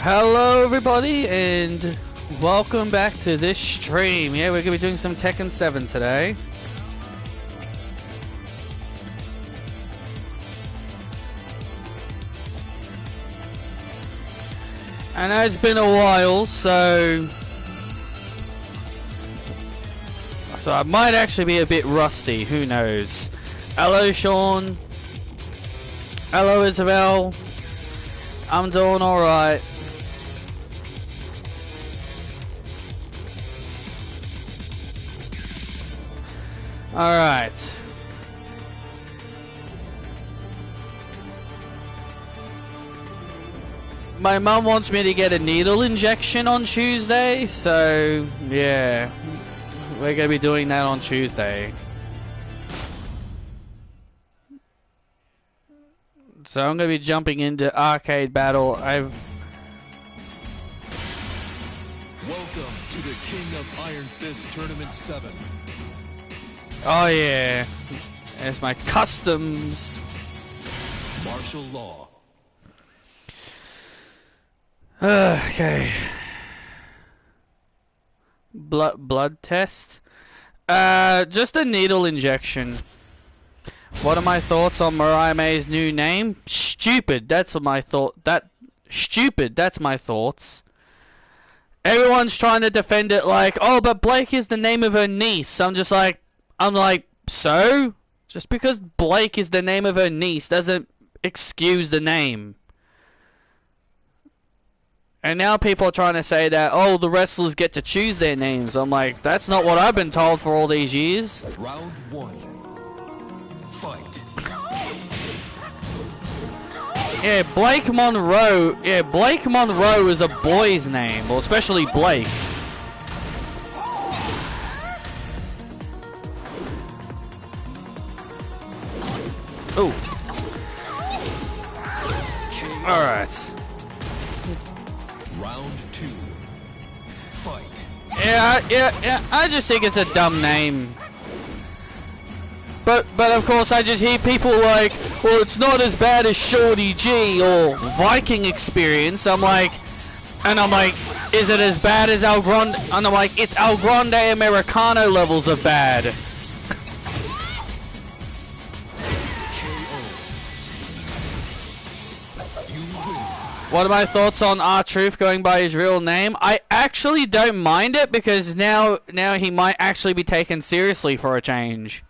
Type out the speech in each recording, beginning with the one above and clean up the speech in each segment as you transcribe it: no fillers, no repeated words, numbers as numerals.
Hello everybody and welcome back to this stream. Yeah, we're going to be doing some Tekken 7 today. I know it's been a while, so I might actually be a bit rusty, who knows. Hello Sean. Hello Isabel. I'm doing alright. Alright. My mum wants me to get a needle injection on Tuesday, so yeah, we're going to be doing that on Tuesday. So I'm going to be jumping into arcade battle. Welcome to the King of Iron Fist Tournament 7. Oh yeah, there's my customs. Martial law. Okay. Blood test. Just a needle injection. What are my thoughts on Mariah May's new name? Stupid. That's my thought. Stupid. That's my thoughts. Everyone's trying to defend it like, oh, but Blake is the name of her niece. I'm like, so? Just because Blake is the name of her niece doesn't excuse the name. And now people are trying to say that, oh, the wrestlers get to choose their names. I'm like, that's not what I've been told for all these years. Round 1. Fight. Yeah, Blake Monroe. Yeah, Blake Monroe is a boy's name, or especially Blake. Ooh. Alright. Round 2. Fight. Yeah, I just think it's a dumb name. But of course I just hear people like, well, it's not as bad as Shorty G or Viking Experience. I'm like, is it as bad as El Grande? And I'm like, it's El Grande Americano levels of bad. What are my thoughts on R-Truth going by his real name? I actually don't mind it because now he might actually be taken seriously for a change.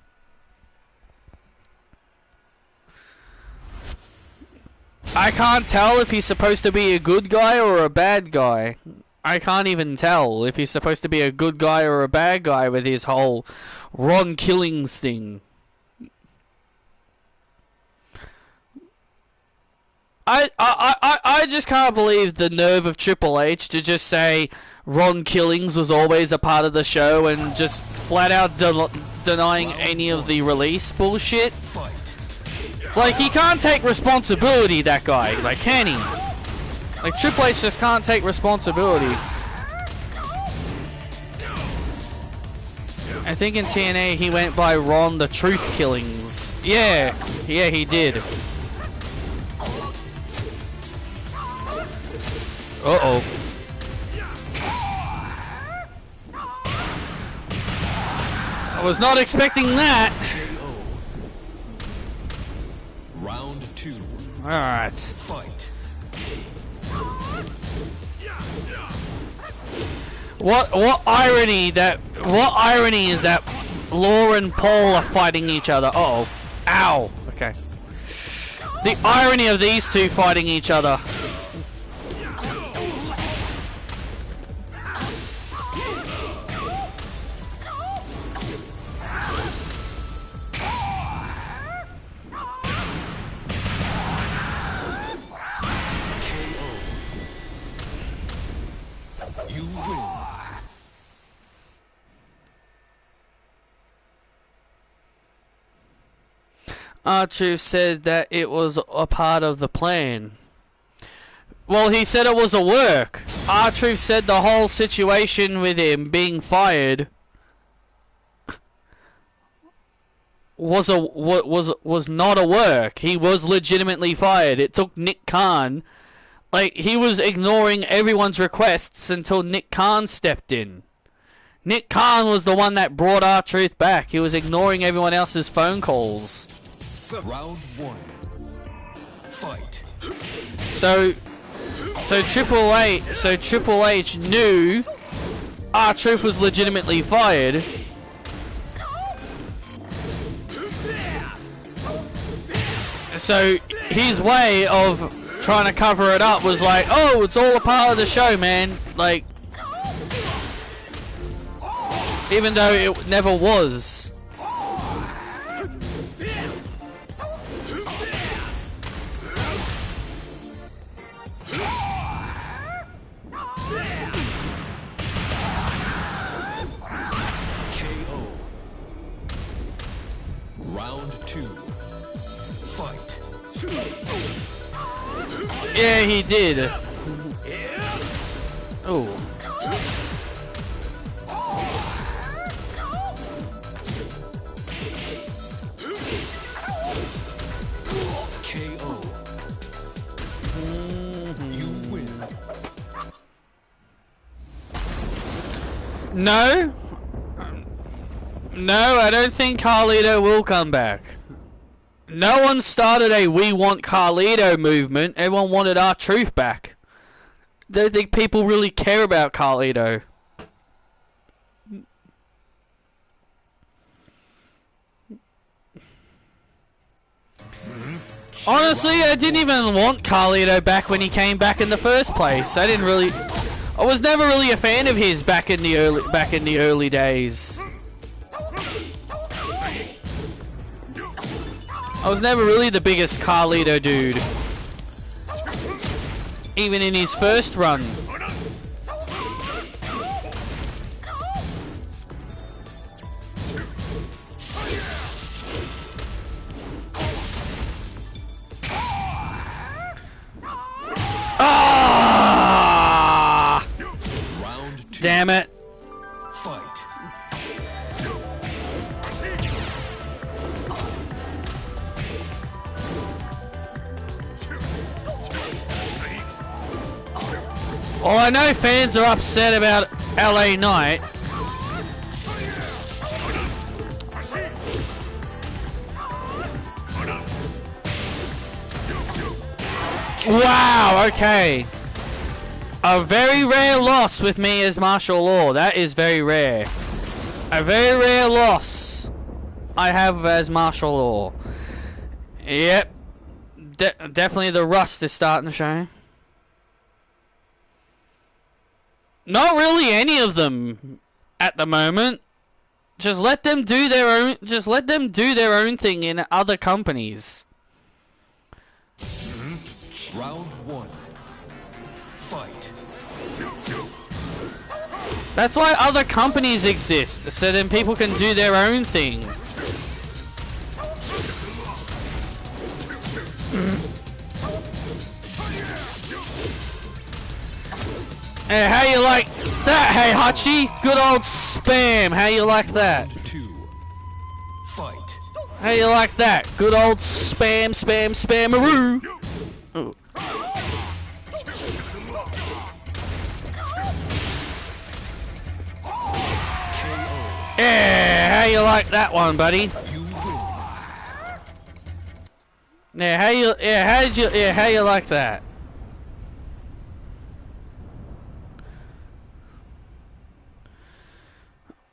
I can't tell if he's supposed to be a good guy or a bad guy. I can't even tell if he's supposed to be a good guy or a bad guy with his whole Ron Killings thing. I just can't believe the nerve of Triple H to just say Ron Killings was always a part of the show and just flat out denying any of the release bullshit. Like, he can't take responsibility, that guy. Like, can he? Like, Triple H just can't take responsibility. I think in TNA he went by Ron the Truth Killings. Yeah, he did. Uh-oh. I was not expecting that. Round 2. Alright. Fight. What irony is that Law and Paul are fighting each other. Uh-oh. Ow. Okay. The irony of these two fighting each other. R-Truth said that it was a part of the plan. Well, he said it was a work. R-Truth said the whole situation with him being fired was not a work. He was legitimately fired. It took Nick Khan Like, he was ignoring everyone's requests until Nick Khan stepped in. Nick Khan was the one that brought R-Truth back. He was ignoring everyone else's phone calls. Round 1. Fight. So Triple H knew R-Truth was legitimately fired. So his way of trying to cover it up was like, oh, it's all a part of the show, man. Like, even though it never was. KO. Round 2. Fight. Yeah, he did. Oh. KO. You win. No. No, I don't think Carlito will come back. No one started a "We Want Carlito" movement. Everyone wanted R-Truth back. Don't think people really care about Carlito. Honestly, I didn't even want Carlito back when he came back in the first place. I was never really a fan of his back in the early days. I was never really the biggest Carlito dude. Even in his first run. Ah! Round 2. Damn it. Fight. Well, I know fans are upset about LA Knight. Wow, okay. A very rare loss with me as martial law. That is very rare. A very rare loss I have as martial law. Yep. Definitely the rust is starting to show. Not really any of them at the moment. Just let them do their own. Just let them do their own thing in other companies. Round 1. Fight. That's why other companies exist, so then people can do their own thing. Hey, how you like that? Hey, Hachi, good old spam. How you like that? Round 2. Fight. How you like that? Good old spam, spamaroo. Ooh. Yeah, how you like that one, buddy? You win. How you like that?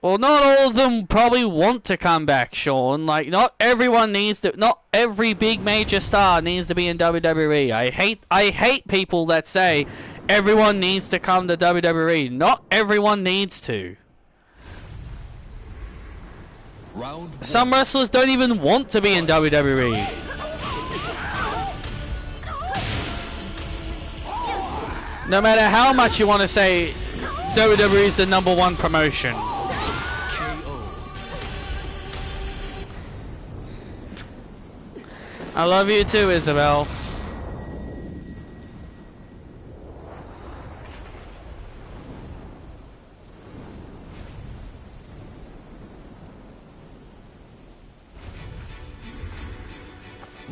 Well, not all of them probably want to come back, Sean. Like, not everyone needs to. Not every big major star needs to be in WWE. I hate people that say everyone needs to come to WWE. Not everyone needs to. Round 1. Some wrestlers don't even want to be in WWE. No matter how much you want to say WWE is the #1 promotion. I love you too, Isabel.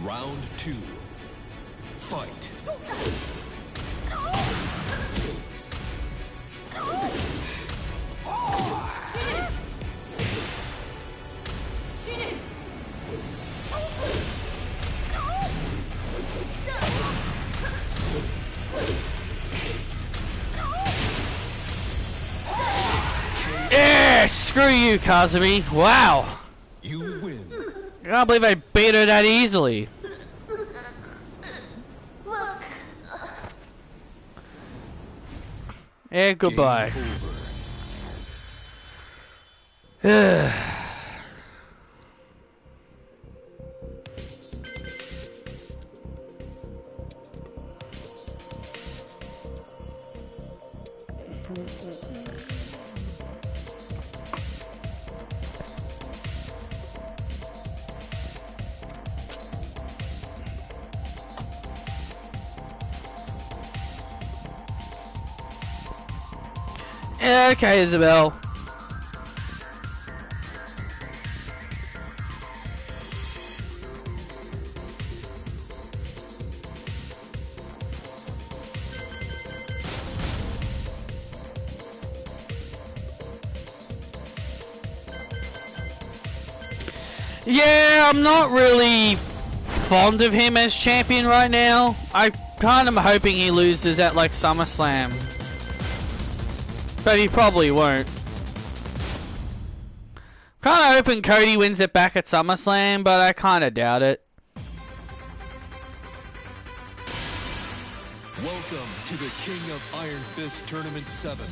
Round 2. Fight. screw you, Kazumi. Wow. You win. I can't believe I beat her that easily. Look. Yeah, goodbye. Game over. Yeah, okay, Isabel. Yeah, I'm not really fond of him as champion right now. I kind of am hoping he loses at like SummerSlam. But he probably won't. Kind of hoping Cody wins it back at SummerSlam, but I kind of doubt it. Welcome to the King of Iron Fist Tournament 7.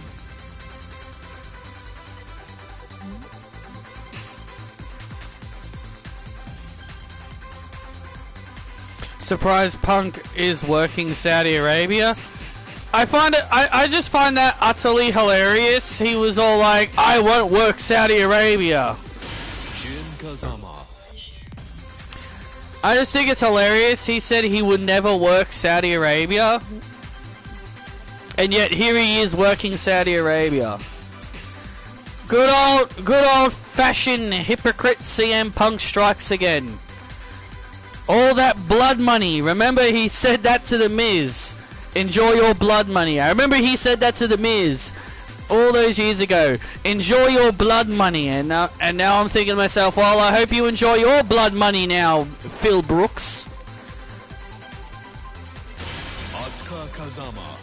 Surprise Punk is working Saudi Arabia. I just find that utterly hilarious. He was all like, I won't work Saudi Arabia. Jin Kazama. I just think it's hilarious. He said he would never work Saudi Arabia. And yet here he is working Saudi Arabia. Good old fashioned hypocrite CM Punk strikes again. All that blood money. Remember he said that to The Miz. Enjoy your blood money. I remember he said that to The Miz all those years ago. Enjoy your blood money. And now I'm thinking to myself, well, I hope you enjoy your blood money now, Phil Brooks. Asuka Kazama.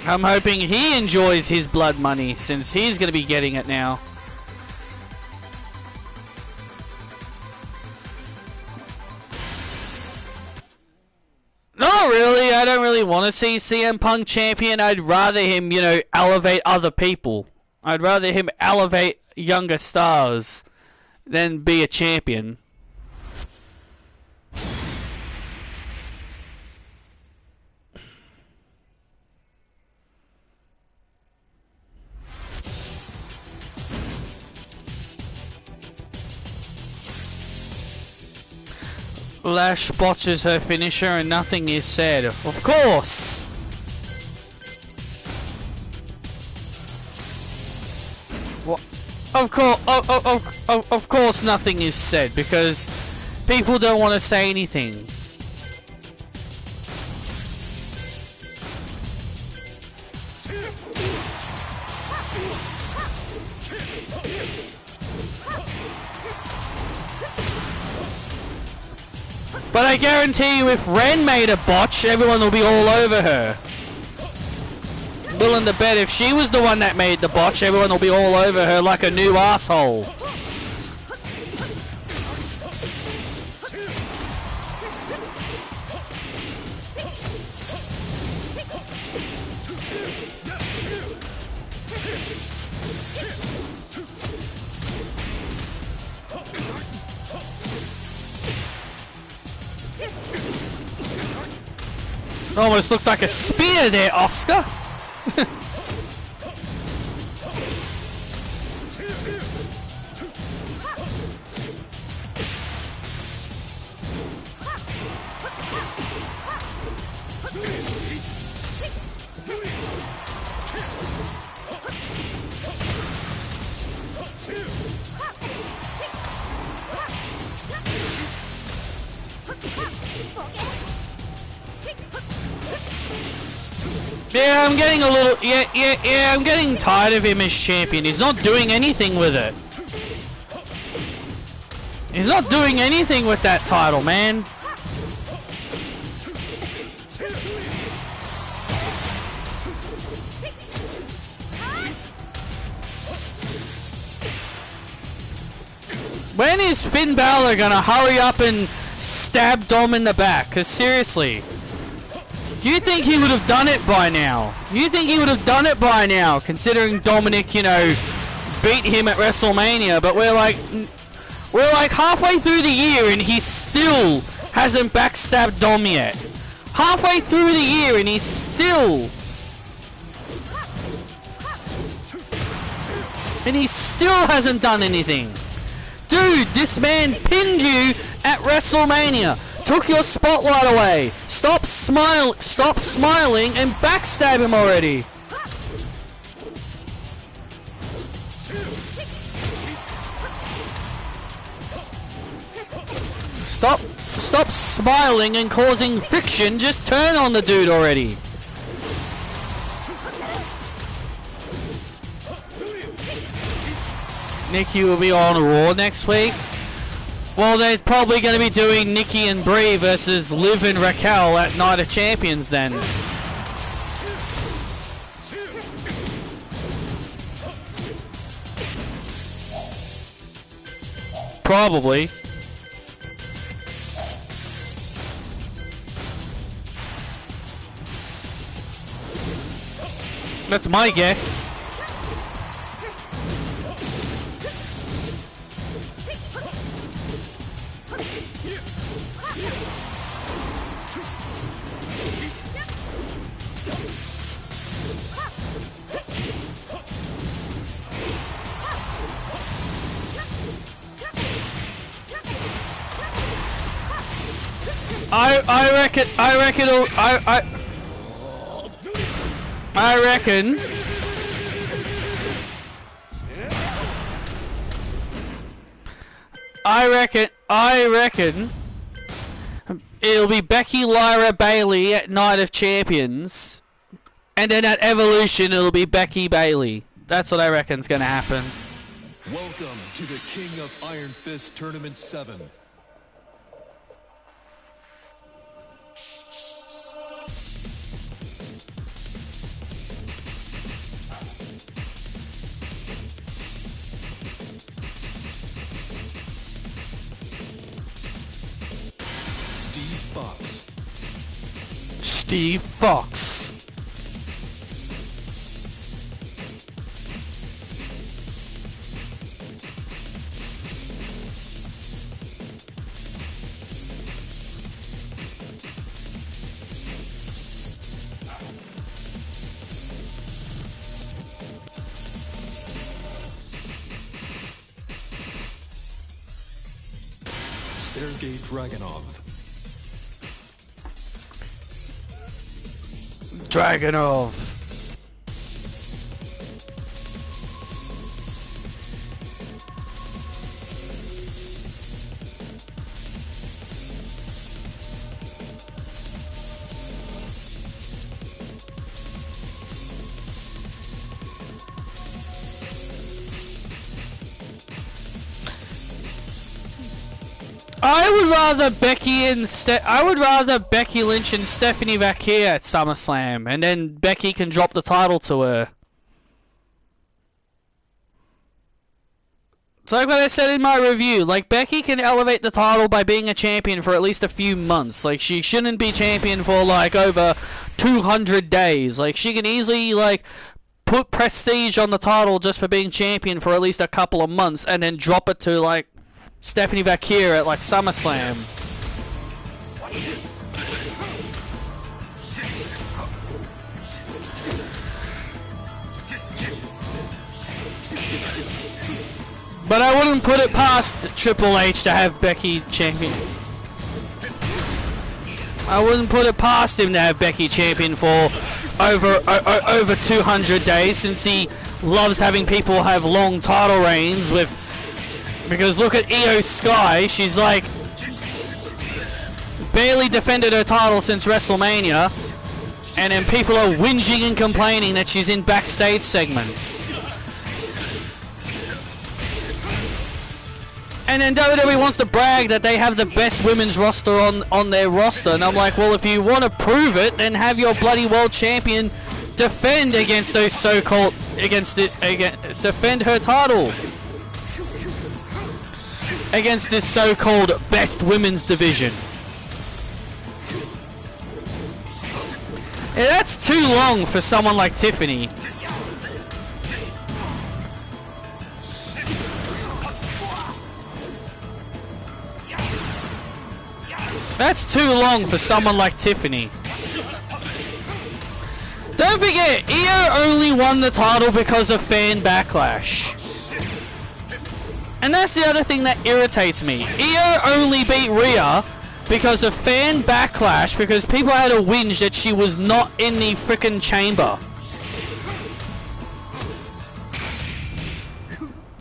I'm hoping he enjoys his blood money since he's going to be getting it now. Not really. I don't really want to see CM Punk champion. I'd rather him, you know, elevate other people. I'd rather him elevate younger stars than be a champion. Lash botches her finisher and nothing is said. Of course! What? Of course nothing is said because people don't want to say anything. But I guarantee you if Ren made a botch, everyone will be all over her. Willing to bet if she was the one that made the botch, everyone will be all over her like a new asshole. Almost looked like a spear there, Oscar. Yeah, I'm getting a little... Yeah, I'm getting tired of him as champion. He's not doing anything with it. He's not doing anything with that title, man. When is Finn Balor gonna hurry up and stab Dom in the back? Because seriously, you think he would have done it by now? You think he would have done it by now, considering Dominic, you know, beat him at WrestleMania? But we're like halfway through the year and he still hasn't backstabbed Dom yet. Halfway through the year and he still hasn't done anything. Dude, this man pinned you at WrestleMania. Took your spotlight away. Stop smiling and backstab him already. Stop smiling and causing friction. Just turn on the dude already. Nikki will be on Raw next week. Well, they're probably going to be doing Nikki and Brie versus Liv and Raquel at Night of Champions then. Probably. That's my guess. I reckon it'll be Becky, Lyra, Bailey at Night of Champions, and then at Evolution it'll be Becky, Bailey. That's what I reckon's gonna happen. Welcome to the King of Iron Fist Tournament 7. Steve Fox. Sergey Dragunov. Dragunov. I would rather Becky Lynch and Stephanie Vaquer at SummerSlam, and then Becky can drop the title to her. It's like what I said in my review. Like, Becky can elevate the title by being a champion for at least a few months. Like, she shouldn't be champion for like over 200 days. Like, she can easily like put prestige on the title just for being champion for at least a couple of months, and then drop it to like Stephanie Vaquer at like SummerSlam. But I wouldn't put it past Triple H to have Becky champion. I wouldn't put it past him to have Becky champion for over 200 days, since he loves having people have long title reigns with. Because look at Io Sky, she's like barely defended her title since WrestleMania, and then people are whinging and complaining that she's in backstage segments. And then WWE wants to brag that they have the best women's roster on their roster, and I'm like, well, if you want to prove it, then have your bloody world champion defend against those defend her title. against this so-called best women's division. Yeah, that's too long for someone like Tiffany. That's too long for someone like Tiffany. Don't forget, Io only won the title because of fan backlash. And that's the other thing that irritates me. Io only beat Rhea because of fan backlash, because people had a whinge that she was not in the frickin' chamber.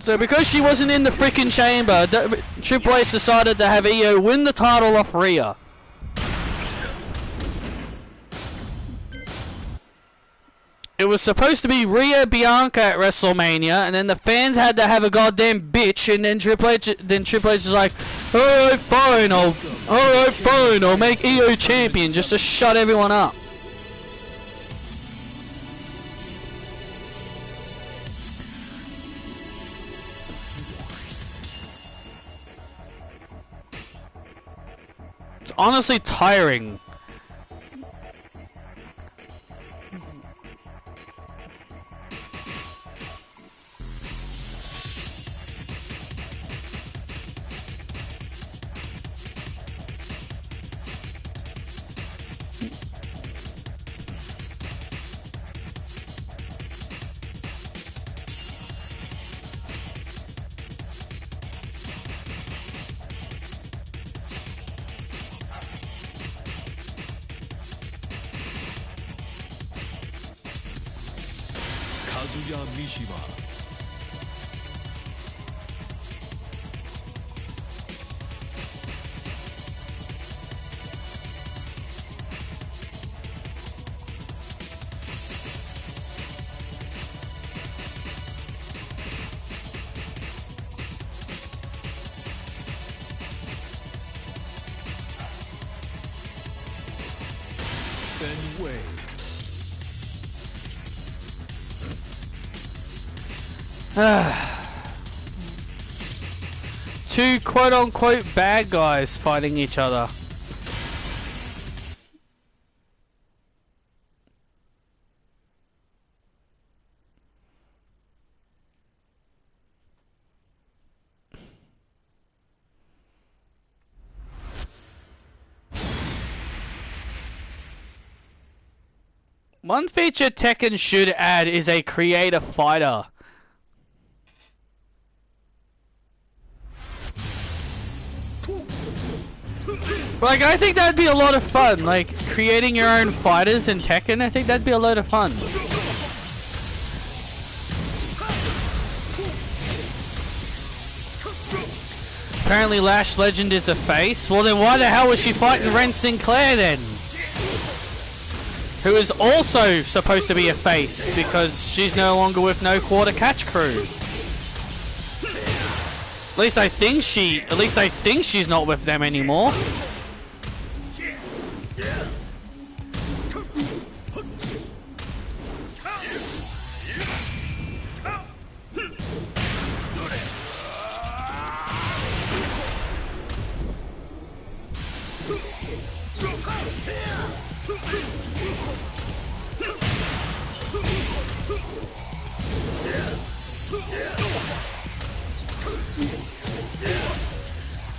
So because she wasn't in the frickin' chamber, Triple H decided to have Io win the title off Rhea. It was supposed to be Rhea Bianca at WrestleMania, and then the fans had to have a goddamn bitch, and then Triple H is like, alright fine, I'll make Io champion just to shut everyone up. It's honestly tiring. Kazuya Mishima. Fenway. Two quote-unquote bad guys fighting each other. One feature Tekken should add is a creator fighter. Like, I think that'd be a lot of fun, like, creating your own fighters in Tekken. I think that'd be a lot of fun. Apparently Lash Legend is a face. Well then why the hell was she fighting Ren Sinclair then? Who is also supposed to be a face, because she's no longer with No Quarter Catch Crew. At least I think she's not with them anymore.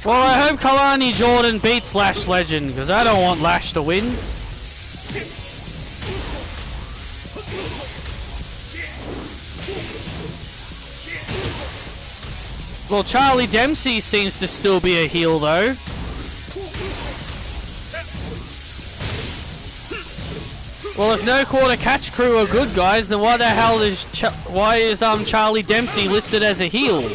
Well, I hope Kalani Jordan beats Lash Legend, because I don't want Lash to win. Well, Charlie Dempsey seems to still be a heel, though. Well, if No Quarter Catch Crew are good guys, then why the hell is Charlie Dempsey listed as a heel?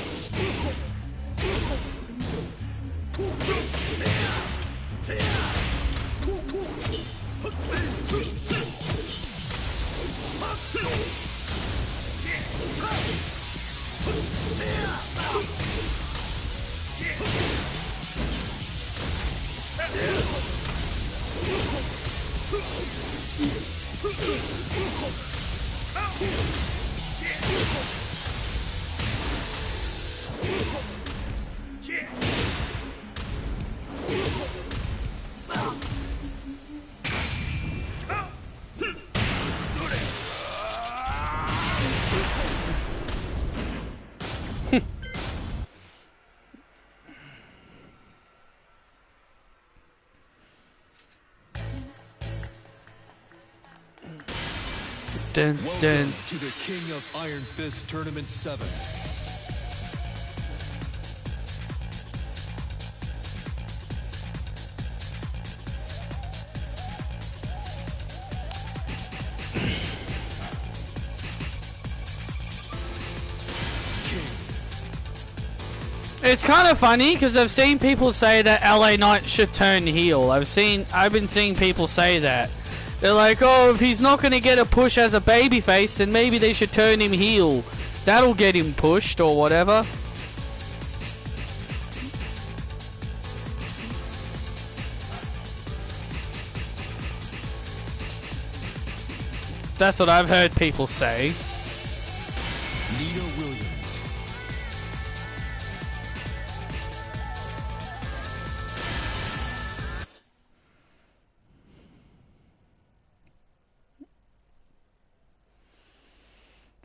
Dun, Welcome dun. to the King of Iron Fist Tournament 7. It's kind of funny because I've seen people say that LA Knight should turn heel. I've been seeing people say that. They're like, oh, if he's not going to get a push as a babyface, then maybe they should turn him heel. That'll get him pushed or whatever. That's what I've heard people say. Nita Williams.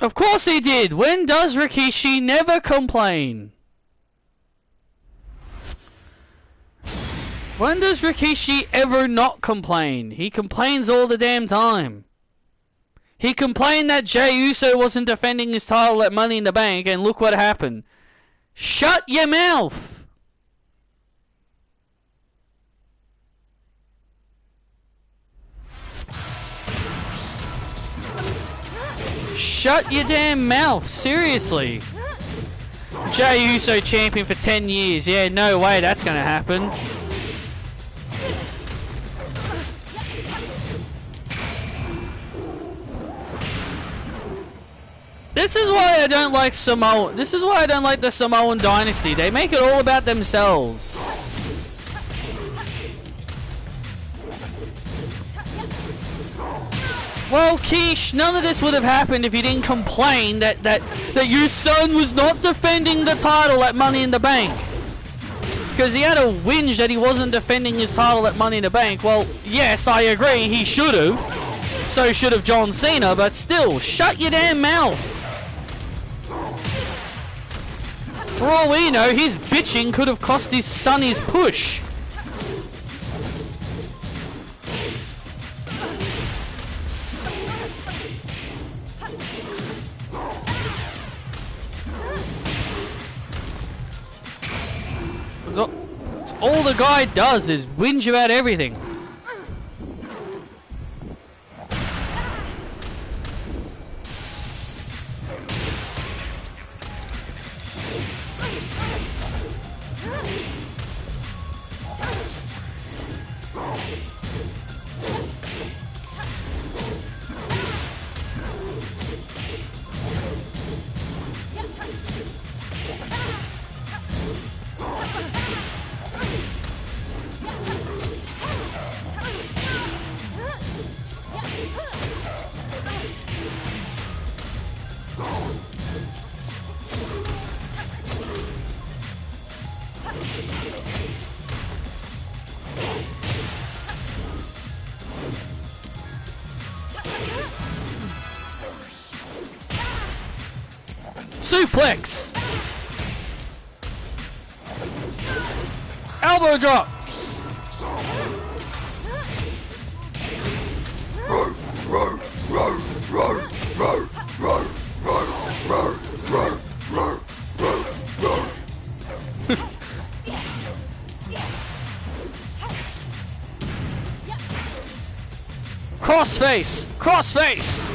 Of course he did! When does Rikishi never complain? When does Rikishi ever not complain? He complains all the damn time. He complained that Jey Uso wasn't defending his title at Money in the Bank, and look what happened. Shut your mouth! Shut your damn mouth, seriously. Jey Uso champion for 10 years. Yeah, no way that's gonna happen. This is why I don't like Samoa. This is why I don't like the Samoan dynasty. They make it all about themselves. Well, Keish, none of this would have happened if you didn't complain that your son was not defending the title at Money in the Bank. Because he had a whinge that he wasn't defending his title at Money in the Bank. Well, yes, I agree, he should have. So should have John Cena, but still, shut your damn mouth. For all we know, his bitching could have cost his son his push. All the guy does is whinge about everything. Suplex! Elbow drop! Crossface! Crossface!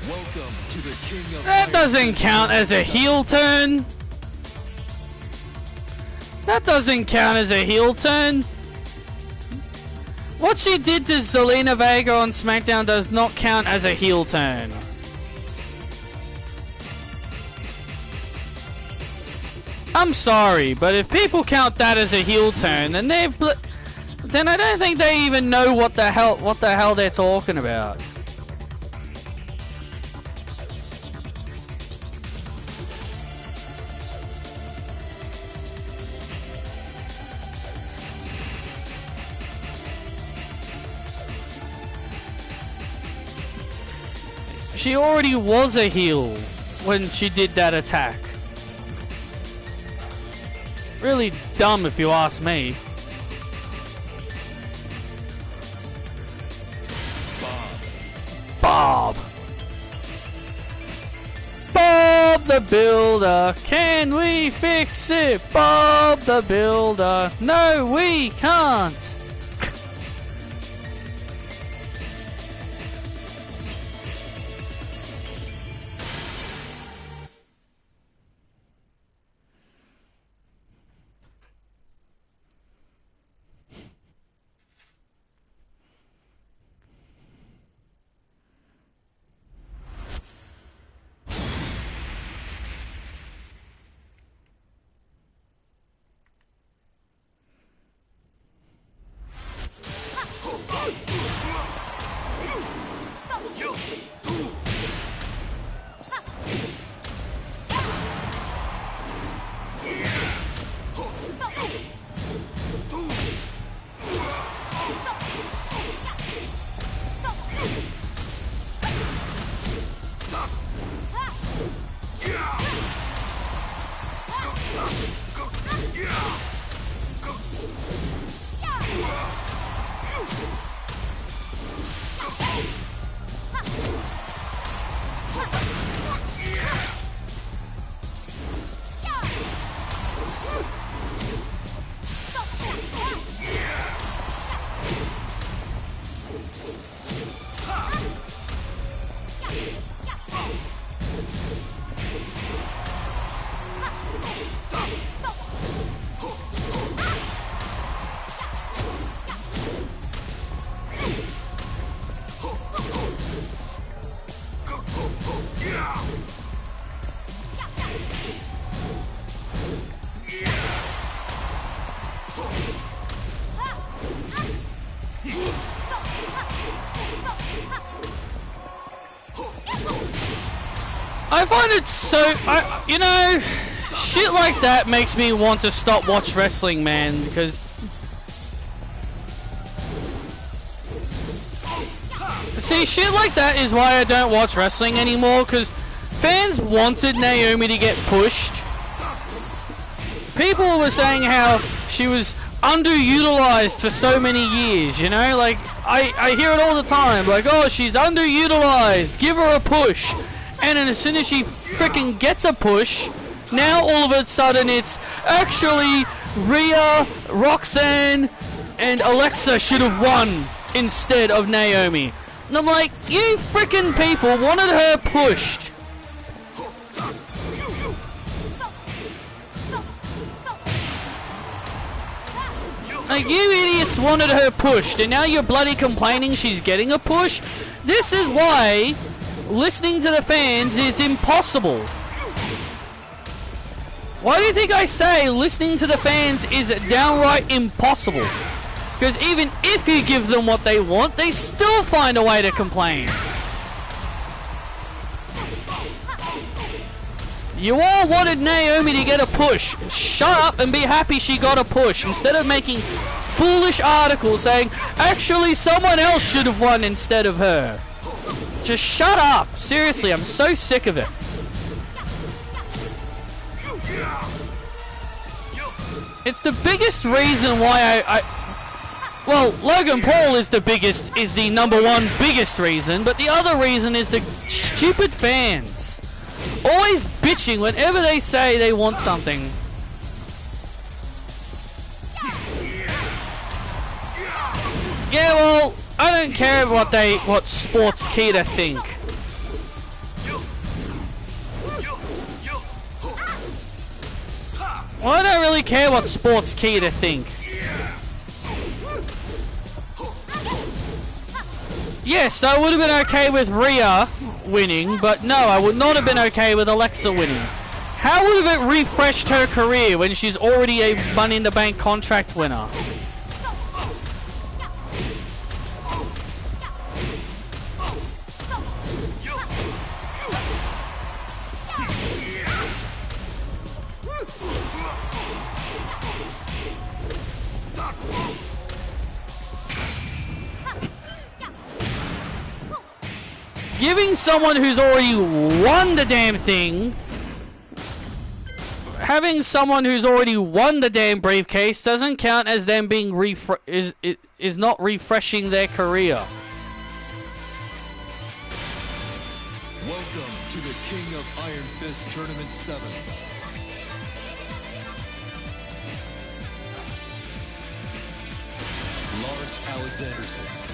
Welcome to the King of That Iron doesn't Fist count as a Tournament heel turn. That doesn't count as a heel turn. What she did to Zelina Vega on SmackDown does not count as a heel turn. I'm sorry, but if people count that as a heel turn, then then I don't think they even know what the hell they're talking about. She already was a heel when she did that attack. Really dumb if you ask me. Bob. Bob the Builder. Can we fix it? Bob the Builder. No, we can't. I find it so, you know, shit like that makes me want to stop watch wrestling, man, because see, shit like that is why I don't watch wrestling anymore, because fans wanted Naomi to get pushed. People were saying how she was underutilized for so many years, you know, like, I hear it all the time, like, oh, she's underutilized, give her a push. And then as soon as she freaking gets a push, now all of a sudden it's actually Rhea, Roxanne, and Alexa should have won instead of Naomi. And I'm like, you freaking people wanted her pushed. Like, you idiots wanted her pushed, and now you're bloody complaining she's getting a push? This is why listening to the fans is impossible. Why do you think I say listening to the fans is downright impossible? Because even if you give them what they want, they still find a way to complain. You all wanted Naomi to get a push. Shut up and be happy she got a push, instead of making foolish articles saying, actually someone else should have won instead of her. Just shut up. Seriously, I'm so sick of it. It's the biggest reason why well, Logan Paul is the number one biggest reason, but the other reason is the stupid fans. Always bitching whenever they say they want something. Yeah, well, I don't care what Sports Kita think. Well, I don't really care what Sports Keita think. Yes, I would have been okay with Rhea winning, but no, I would not have been okay with Alexa winning. How would have it refreshed her career when she's already a Money in the Bank contract winner? Giving someone who's already won the damn thing, having someone who's already won the damn briefcase doesn't count as them being is not refreshing their career. Welcome to the King of Iron Fist Tournament 7. Lars Alexanderson.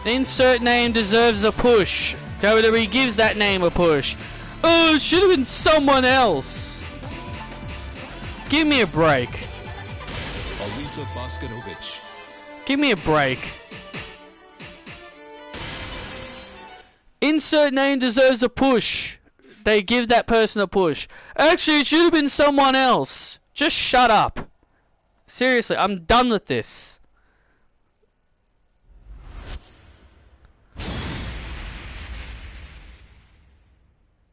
Insert name deserves a push. WWE gives that name a push. Oh, it should have been someone else. Give me a break. Alisa Boskanovic. Give me a break. Insert name deserves a push. They give that person a push. Actually, it should have been someone else. Just shut up. Seriously, I'm done with this.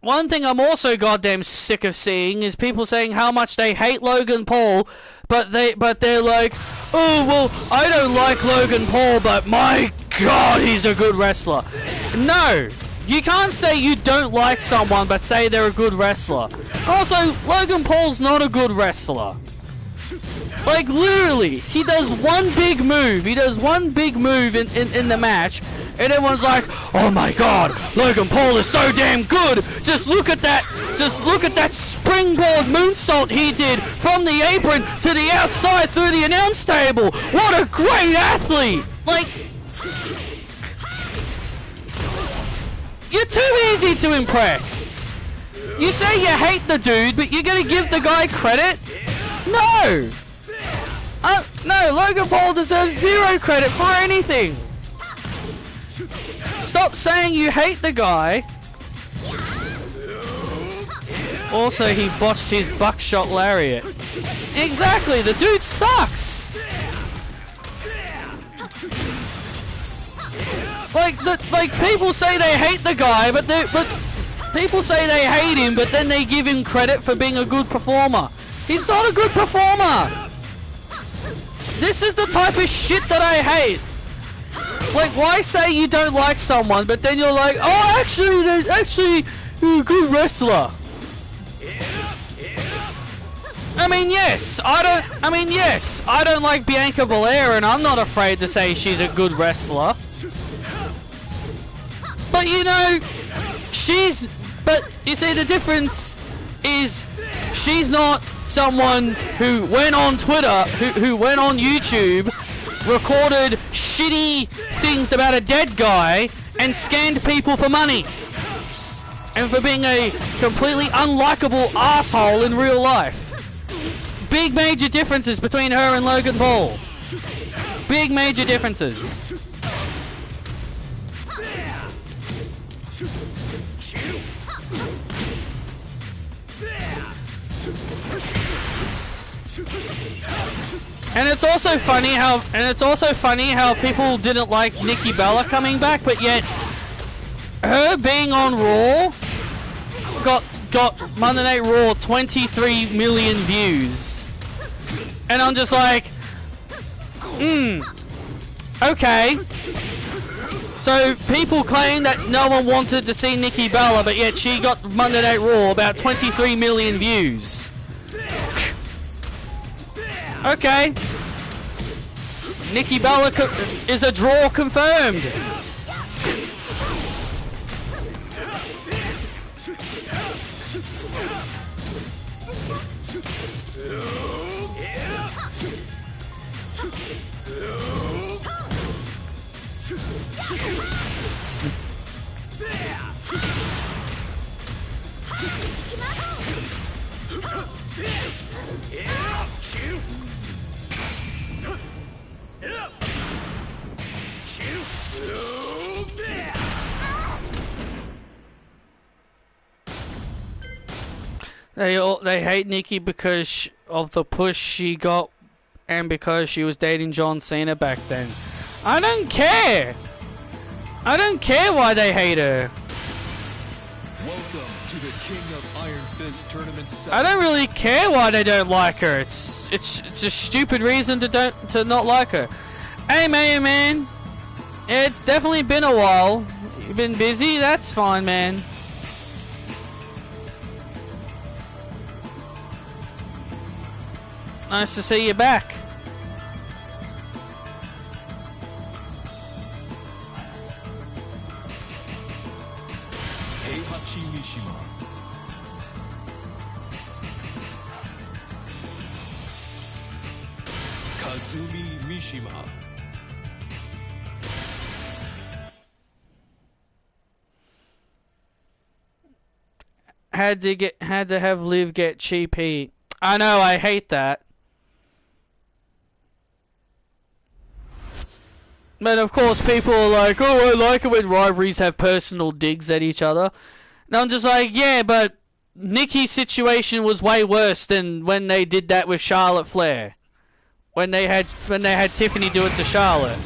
One thing I'm also goddamn sick of seeing is people saying how much they hate Logan Paul, but they're like, oh well, I don't like Logan Paul, but my god, he's a good wrestler. No, you can't say you don't like someone but say they're a good wrestler. Also, Logan Paul's not a good wrestler. Like literally, he does one big move. He does one big move in the match. And everyone's like, oh my god, Logan Paul is so damn good. Just look at that. Just look at that springboard moonsault he did from the apron to the outside through the announce table. What a great athlete. Like, you're too easy to impress. You say you hate the dude, but you're going to give the guy credit? No. No, Logan Paul deserves zero credit for anything. Stop saying you hate the guy. Also, he botched his buckshot lariat. Exactly, the dude sucks. Like people say they hate the guy, but people say they hate him, but then they give him credit for being a good performer. He's not a good performer. This is the type of shit that I hate. Like, why say you don't like someone, but then you're like, oh, actually, they're actually a good wrestler. I mean, yes, I don't like Bianca Belair, and I'm not afraid to say she's a good wrestler. But you know, but you see, the difference is she's not someone who went on Twitter, who went on YouTube, recorded shitty things about a dead guy and scanned people for money and for being a completely unlikable asshole in real life. Big major differences between her and Logan Paul. Big major differences. And it's also funny how people didn't like Nikki Bella coming back, but yet her being on Raw got Monday Night Raw 23 million views. And I'm just like, okay. So people claim that no one wanted to see Nikki Bella, but yet she got Monday Night Raw about 23 million views. Okay. Nikki Bella is a draw confirmed. They hate Nikki because of the push she got and because she was dating John Cena back then. I don't care. I don't care why they hate her. Welcome to the King of Iron Fist Tournament 7. I don't really care why they don't like her. It's a stupid reason to not like her. Hey, man. It's definitely been a while. You've been busy. That's fine, man. Nice to see you back. Heihachi Mishima. Kazumi Mishima. Had to have Liv get cheap heat. I know, I hate that. But of course people are like, oh, I like it when rivalries have personal digs at each other. And I'm just like, yeah, but Nikki's situation was way worse than when they did that with Charlotte Flair. When they had Tiffany do it to Charlotte.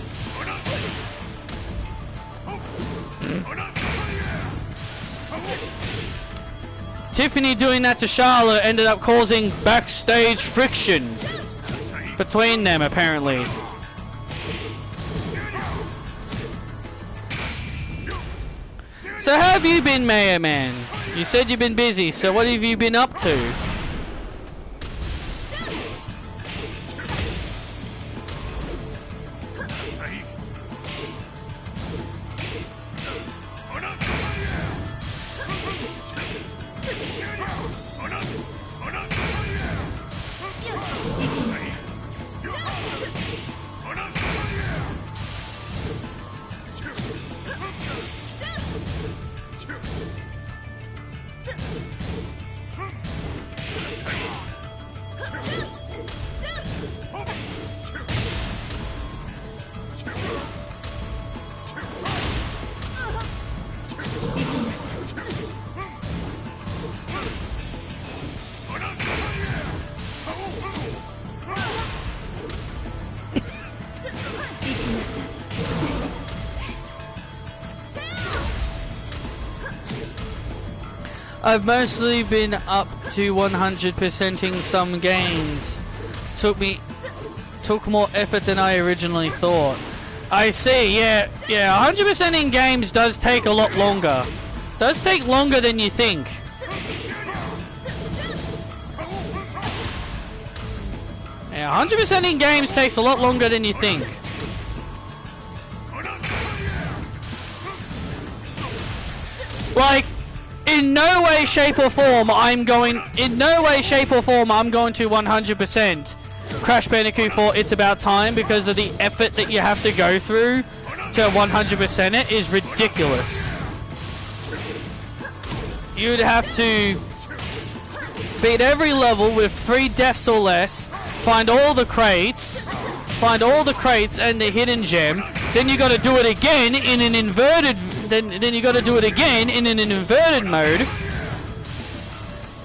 Tiffany doing that to Charlotte ended up causing backstage friction between them, apparently. So how have you been, Mayor Man? You said you've been busy, so what have you been up to? I've mostly been up to 100%ing some games. Took more effort than I originally thought. I see, yeah, 100%ing games does take a lot longer. Does take longer than you think. Yeah, 100%ing games takes a lot longer than you think. Like, in no way, shape, or form I'm going to 100% Crash Bandicoot 4 It's About Time because of the effort that you have to go through to 100% it is ridiculous. You'd have to beat every level with 3 deaths or less, find all the crates and the hidden gem, then you got to do it again in an inverted then you got to do it again in an inverted mode,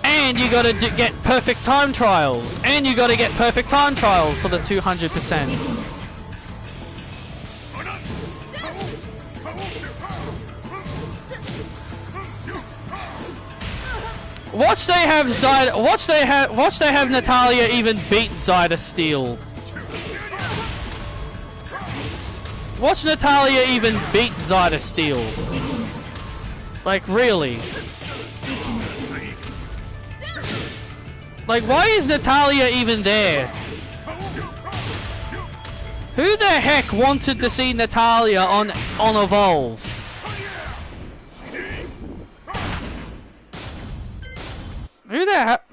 and you got to get perfect time trials, for the 200%. Watch they have Natalia even beat Zyda Steel. Watch Natalia even beat Zyda Steel. Like, really? Like, why is Natalia even there? Who the heck wanted to see Natalia on Evolve? Who the heck?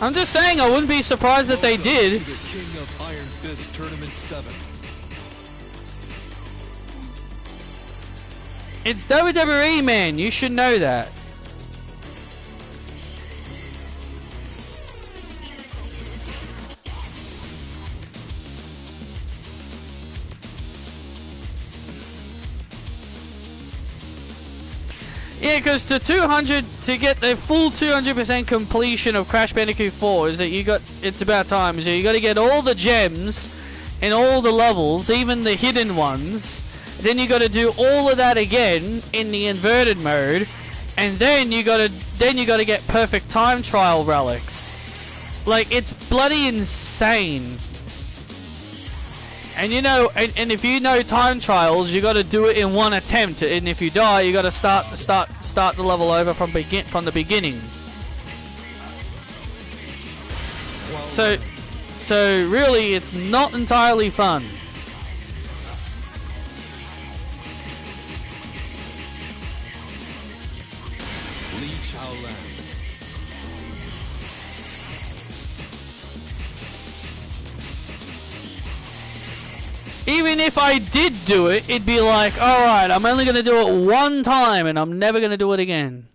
I'm just saying, I wouldn't be surprised if they did. The King of Iron Fist Tournament 7. It's WWE, man. You should know that. Yeah, because to get the full 200% completion of Crash Bandicoot 4 is that it's about time. So you got to get all the gems in all the levels, even the hidden ones. Then you got to do all of that again in the inverted mode, and then you got to get perfect time trial relics. Like, it's bloody insane. And you know, and if you know time trials, you got to do it in one attempt, and if you die, you got to start the level over from the beginning. So really, it's not entirely fun. Even if I did do it, it'd be like, alright, I'm only going to do it one time and I'm never going to do it again.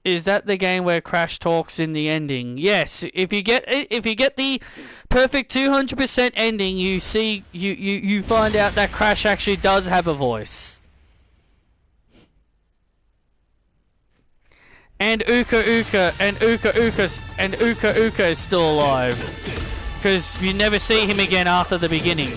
Is that the game where Crash talks in the ending? Yes, if you get the perfect 200% ending, you find out that Crash actually does have a voice. And Uka Uka is still alive. Because you never see him again after the beginning.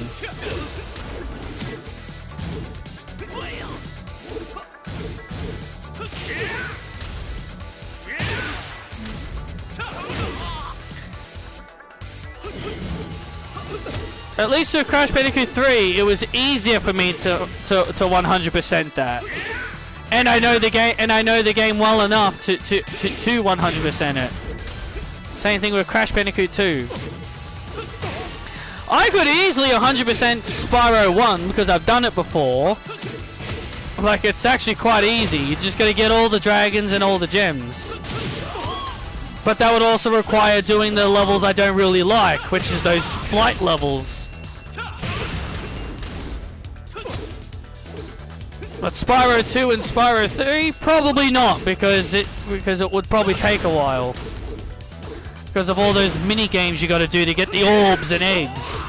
At least with Crash Bandicoot 3, it was easier for me to 100% that. And I know the game well enough to 100% it. Same thing with Crash Bandicoot 2. I could easily 100% Spyro 1 because I've done it before. Like, it's actually quite easy. You just gotta get all the dragons and all the gems. But that would also require doing the levels I don't really like, which is those flight levels. But Spyro 2 and Spyro 3, probably not, because it would probably take a while. Because of all those mini games you got to do to get the orbs and eggs.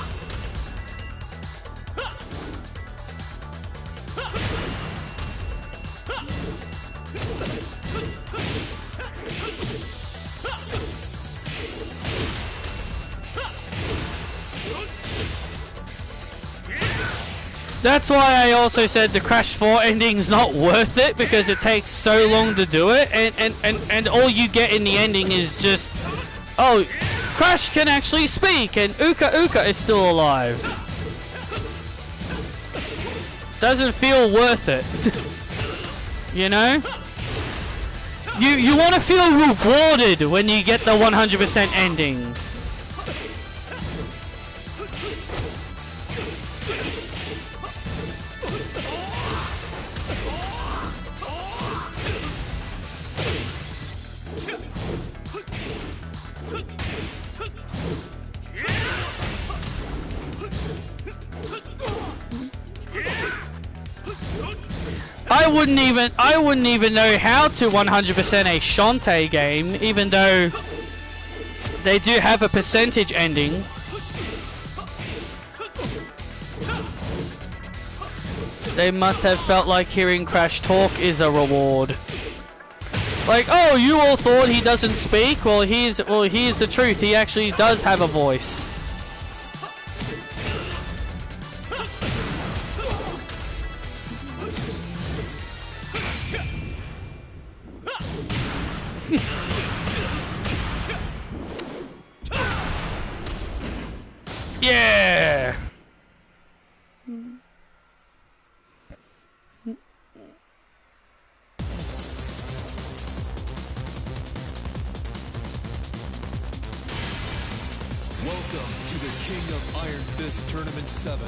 That's why I also said the Crash 4 ending's not worth it, because it takes so long to do it, and all you get in the ending is just, oh, Crash can actually speak, and Uka Uka is still alive. Doesn't feel worth it. You know? You want to feel rewarded when you get the 100% ending. I wouldn't even know how to 100% a Shantae game, even though they do have a percentage ending. They must have felt like hearing Crash talk is a reward. Like, oh, you all thought he doesn't speak? Well, here's the truth. He actually does have a voice. Yeah. Welcome to the King of Iron Fist Tournament 7.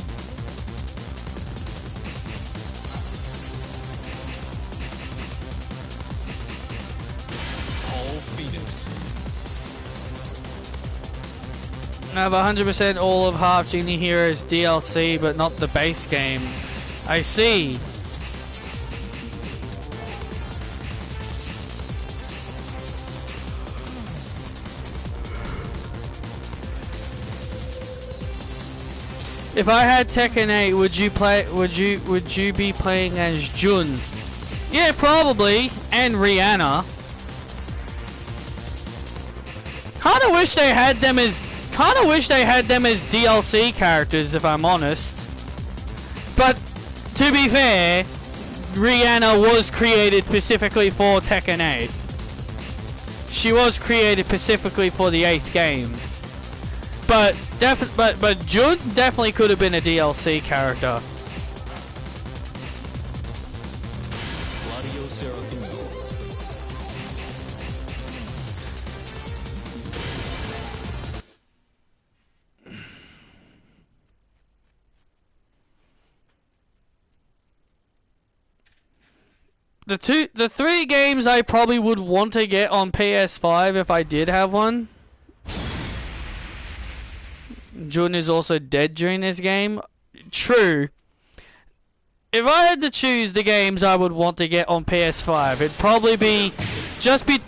Paul Phoenix. I have 100% all of Half Genie Heroes DLC, but not the base game. I see. If I had Tekken 8, would you be playing as Jun? Yeah, probably, and Rihanna. Kinda wish they had them as DLC characters, if I'm honest. But to be fair, Rihanna was created specifically for Tekken 8. She was created specifically for the 8th game. But Jun definitely could have been a DLC character. The three games I probably would want to get on PS5 if I did have one. Jun is also dead during this game. True. If I had to choose the games I would want to get on PS5, it'd probably be just be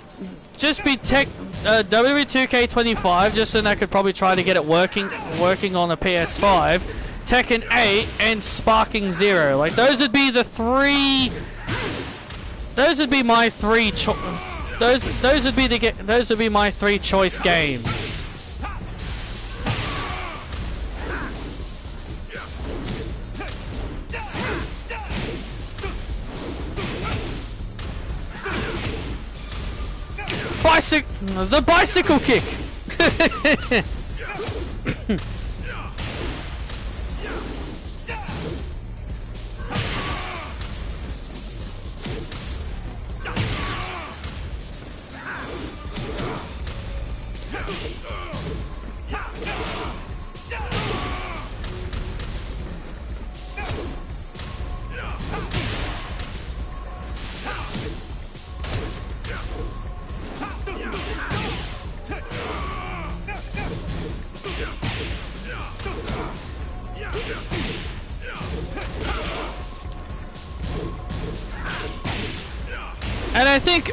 WWE 2K25, just so that I could probably try to get it working on a PS5. Tekken 8 and Sparking Zero. Like those would be the three. Those would be my three. Those would be my three choice games. The bicycle kick.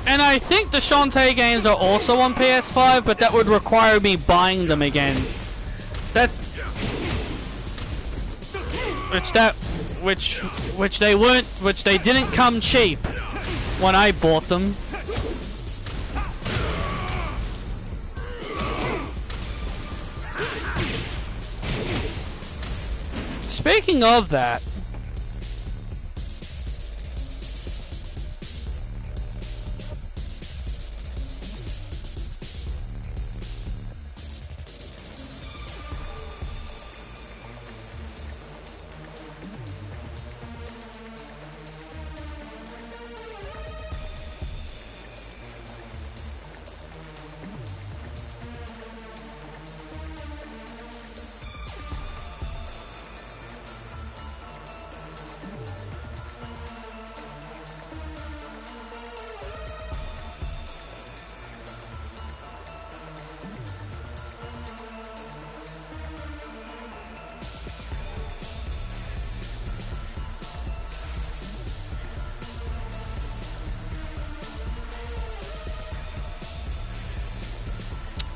And I think the Shantae games are also on PS5, but that would require me buying them again. Which they didn't come cheap when I bought them. Speaking of that,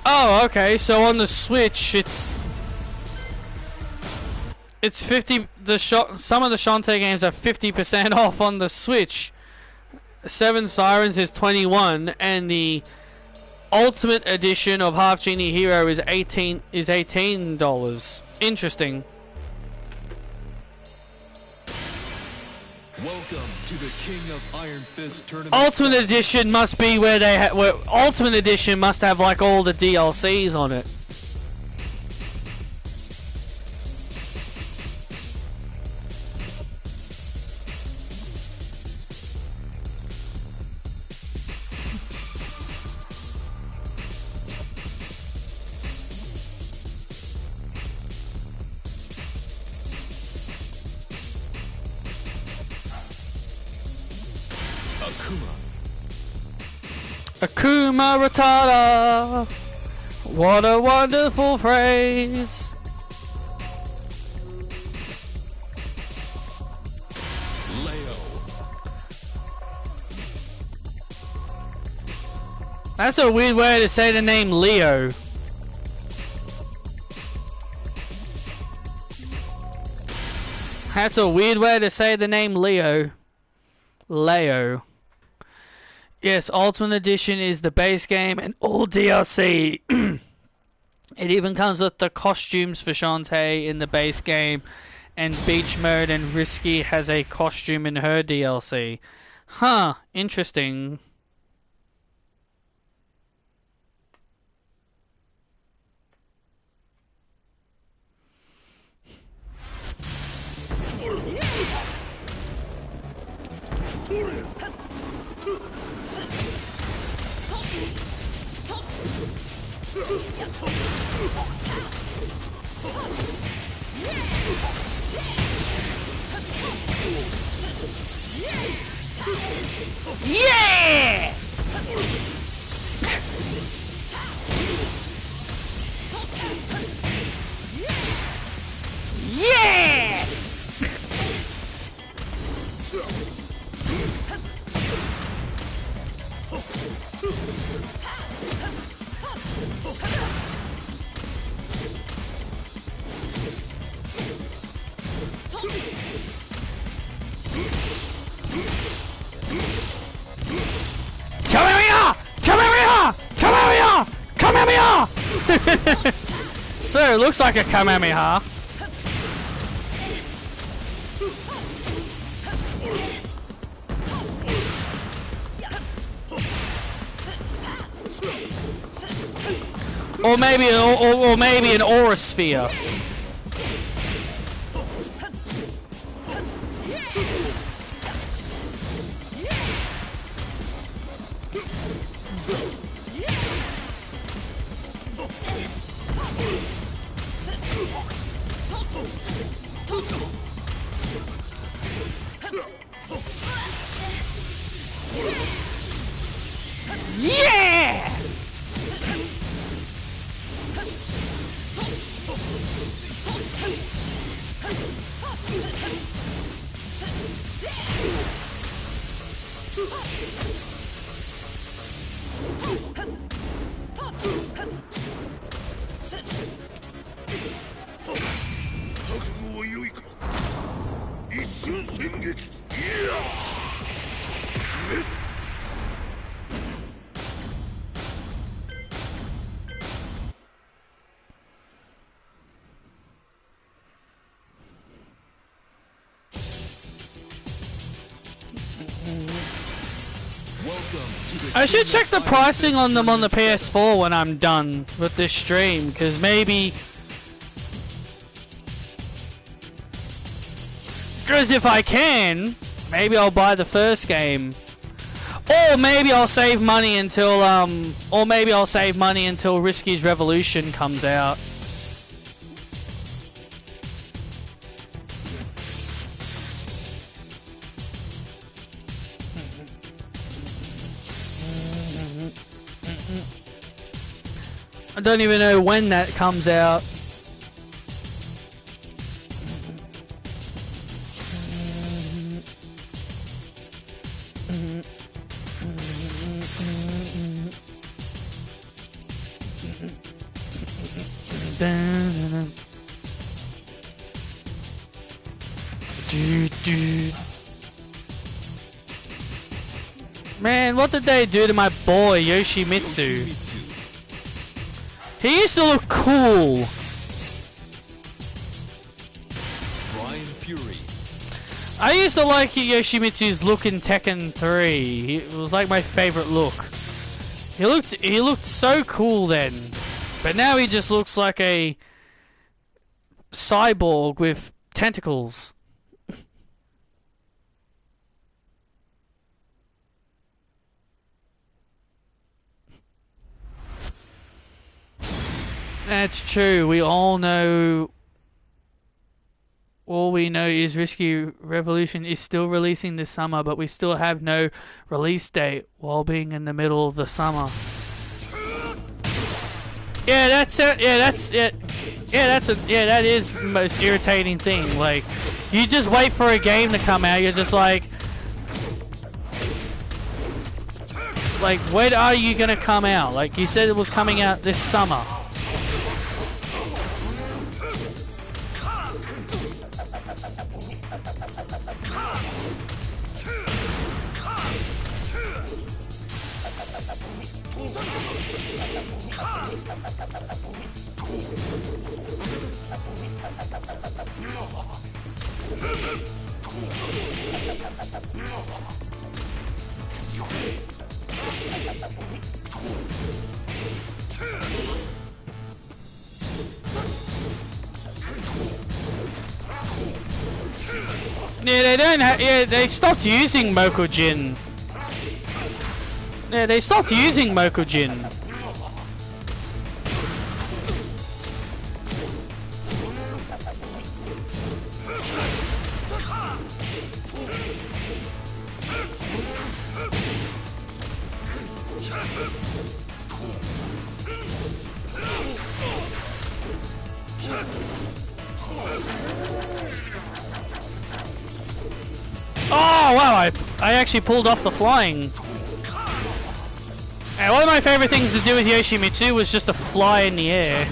oh, okay. So on the Switch, it's 50. Some of the Shantae games are 50% off on the Switch. Seven Sirens is 21, and the Ultimate Edition of Half Genie Hero is $18. Interesting. Welcome to the King of Iron Fist tournament. Ultimate Edition must be where Ultimate Edition must have like all the DLCs on it. Akuma Matata. What a wonderful phrase. That's a weird way to say the name Leo. That's a weird way to say the name Leo. Leo. Yes, Ultimate Edition is the base game and all DLC. It even comes with the costumes for Shantae in the base game, and Beach Mode and Risky has a costume in her DLC. Huh, interesting. Yeah! Yeah! Kamehameha! So, it looks like a Kamehameha. Or maybe an aura sphere. Yeah! I should check the pricing on them on the PS4 when I'm done with this stream, because if I can, maybe I'll buy the first game. Or maybe I'll save money until Risky's Revolution comes out. I don't even know when that comes out. Man, what did they do to my boy Yoshimitsu? He used to look cool. Brian Fury. I used to like Yoshimitsu's look in Tekken 3. It was like my favorite look. He looked so cool then. But now he just looks like a cyborg with tentacles. That's true. We all know. All we know is Risky Revolution is still releasing this summer, but we still have no release date while being in the middle of the summer. Yeah, that's it. Yeah, that's it. Yeah, that is the most irritating thing. Like, you just wait for a game to come out. You're just like like, when are you gonna come out? Like, you said it was coming out this summer. Yeah, they don't have. Yeah, they stopped using Mokujin. Yeah, they stopped using Mokujin. Oh wow! I actually pulled off the flying. And one of my favorite things to do with Yoshimitsu was just to fly in the air.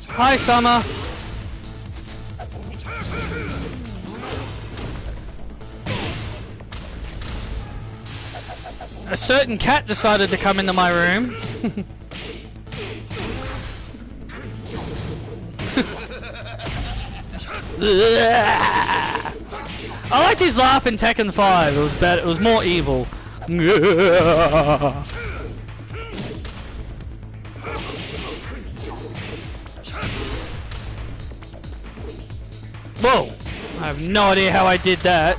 Hi, Summer. A certain cat decided to come into my room. I liked his laugh in Tekken 5. It was better. It was more evil. Whoa! I have no idea how I did that.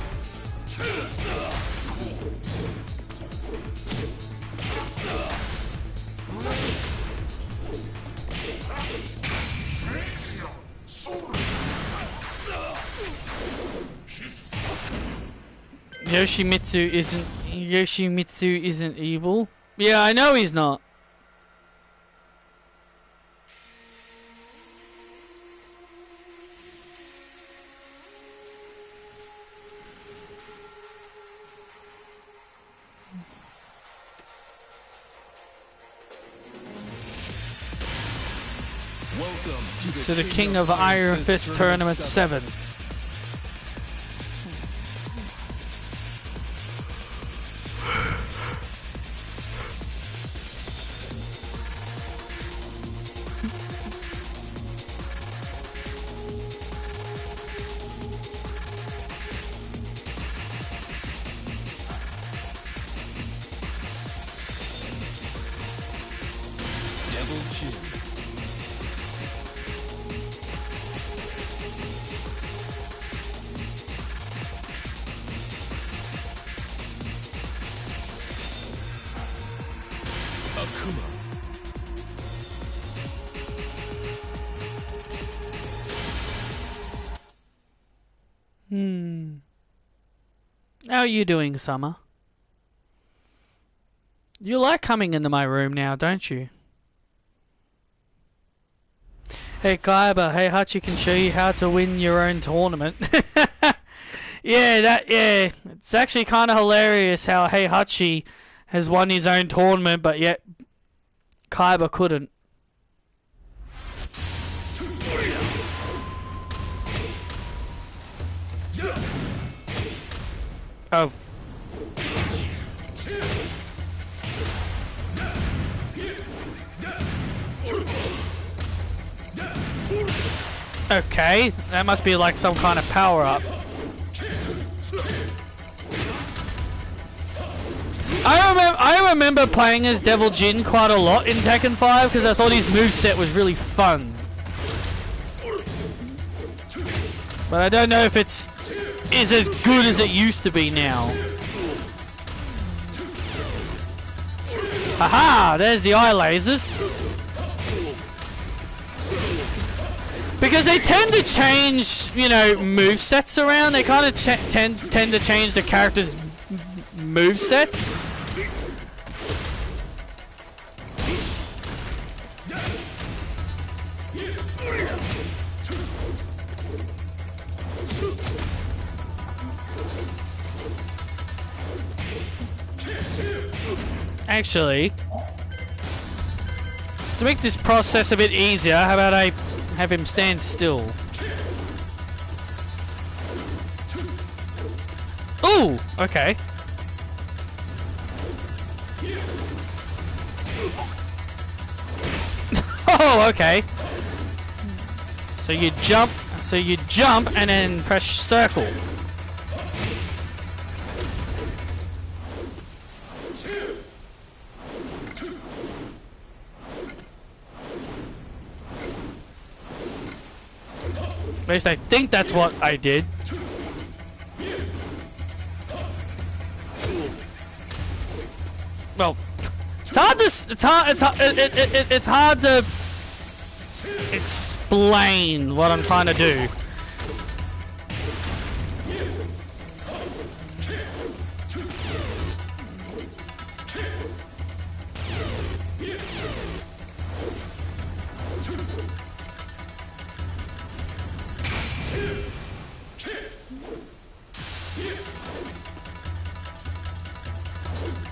Yoshimitsu isn't evil. Yeah, I know he's not. Welcome To the King of Iron Fist Tournament 7. Devil Chin. Kuma. How are you doing, Summer? You like coming into my room now, don't you? Hey Kaiba, hey Hachi can show you how to win your own tournament. Yeah, it's actually kind of hilarious how Hey Hachi has won his own tournament, but yet Kaiba couldn't. Oh. Okay, that must be like some kind of power-up. I remember playing as Devil Jin quite a lot in Tekken 5 because I thought his moveset was really fun. But I don't know if it's as good as it used to be now. Aha! There's the eye lasers. Because they tend to change, you know, movesets around. They kind of tend to change the character's movesets. Actually, to make this process a bit easier, how about I have him stand still? Ooh, okay. Oh, okay. So you jump and then press circle. At least I think that's what I did. Well, it's hard to explain what I'm trying to do.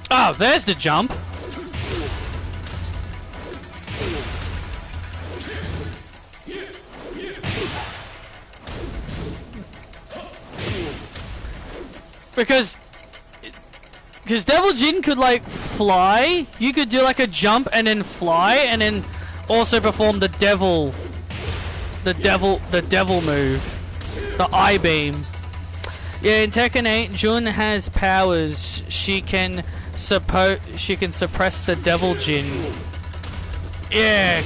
Oh, there's the jump. Because Devil Jin could like fly, you could do like a jump and then fly and then also perform the devil move, the eye beam. Yeah, in Tekken 8, Jun has powers. She can suppress the Devil Jin. Yeah.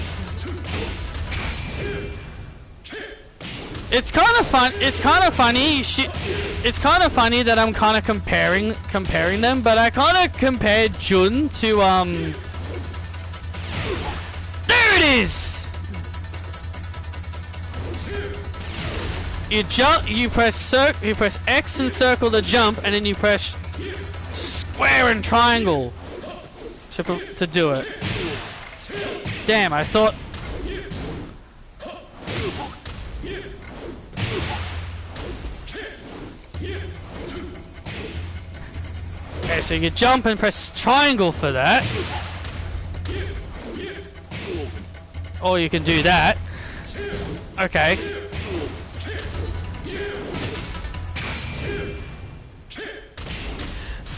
It's kind of fun. It's kind of funny. It's kind of funny that I'm kind of comparing them, but I kind of compared Jun to There it is. You jump. You press X and circle to jump, and then you press square and triangle to do it. Damn, I thought. Okay, so you jump and press triangle for that. Or you can do that. Okay.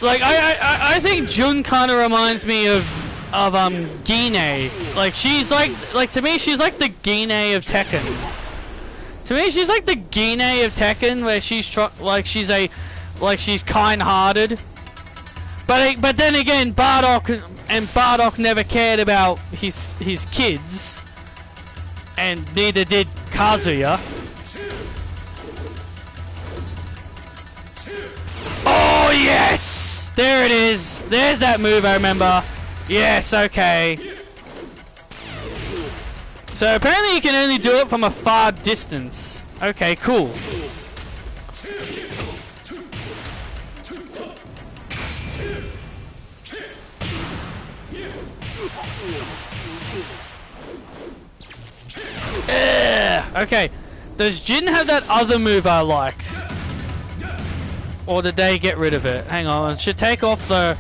Like I think Jun kind of reminds me of Gine. Like she's like to me she's like the Gine of Tekken. To me she's like the Gine of Tekken, where she's she's kind-hearted. But then again, Bardock never cared about his kids, and neither did Kazuya. Oh yes! There it is. There's that move I remember. Yes, okay. So apparently you can only do it from a far distance. Okay, cool. Okay. Does Jin have that other move I liked? Or did they get rid of it? Hang on, I should take off the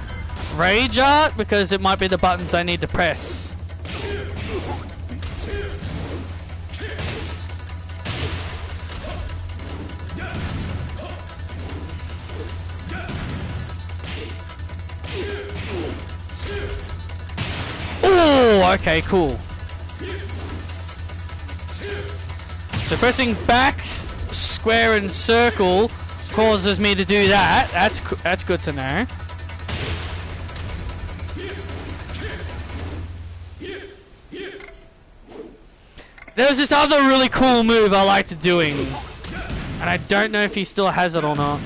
rage art because it might be the buttons I need to press. Oh, okay, cool. So pressing back, square, and circle causes me to do that. That's good to know. There's this other really cool move I liked doing, and I don't know if he still has it or not.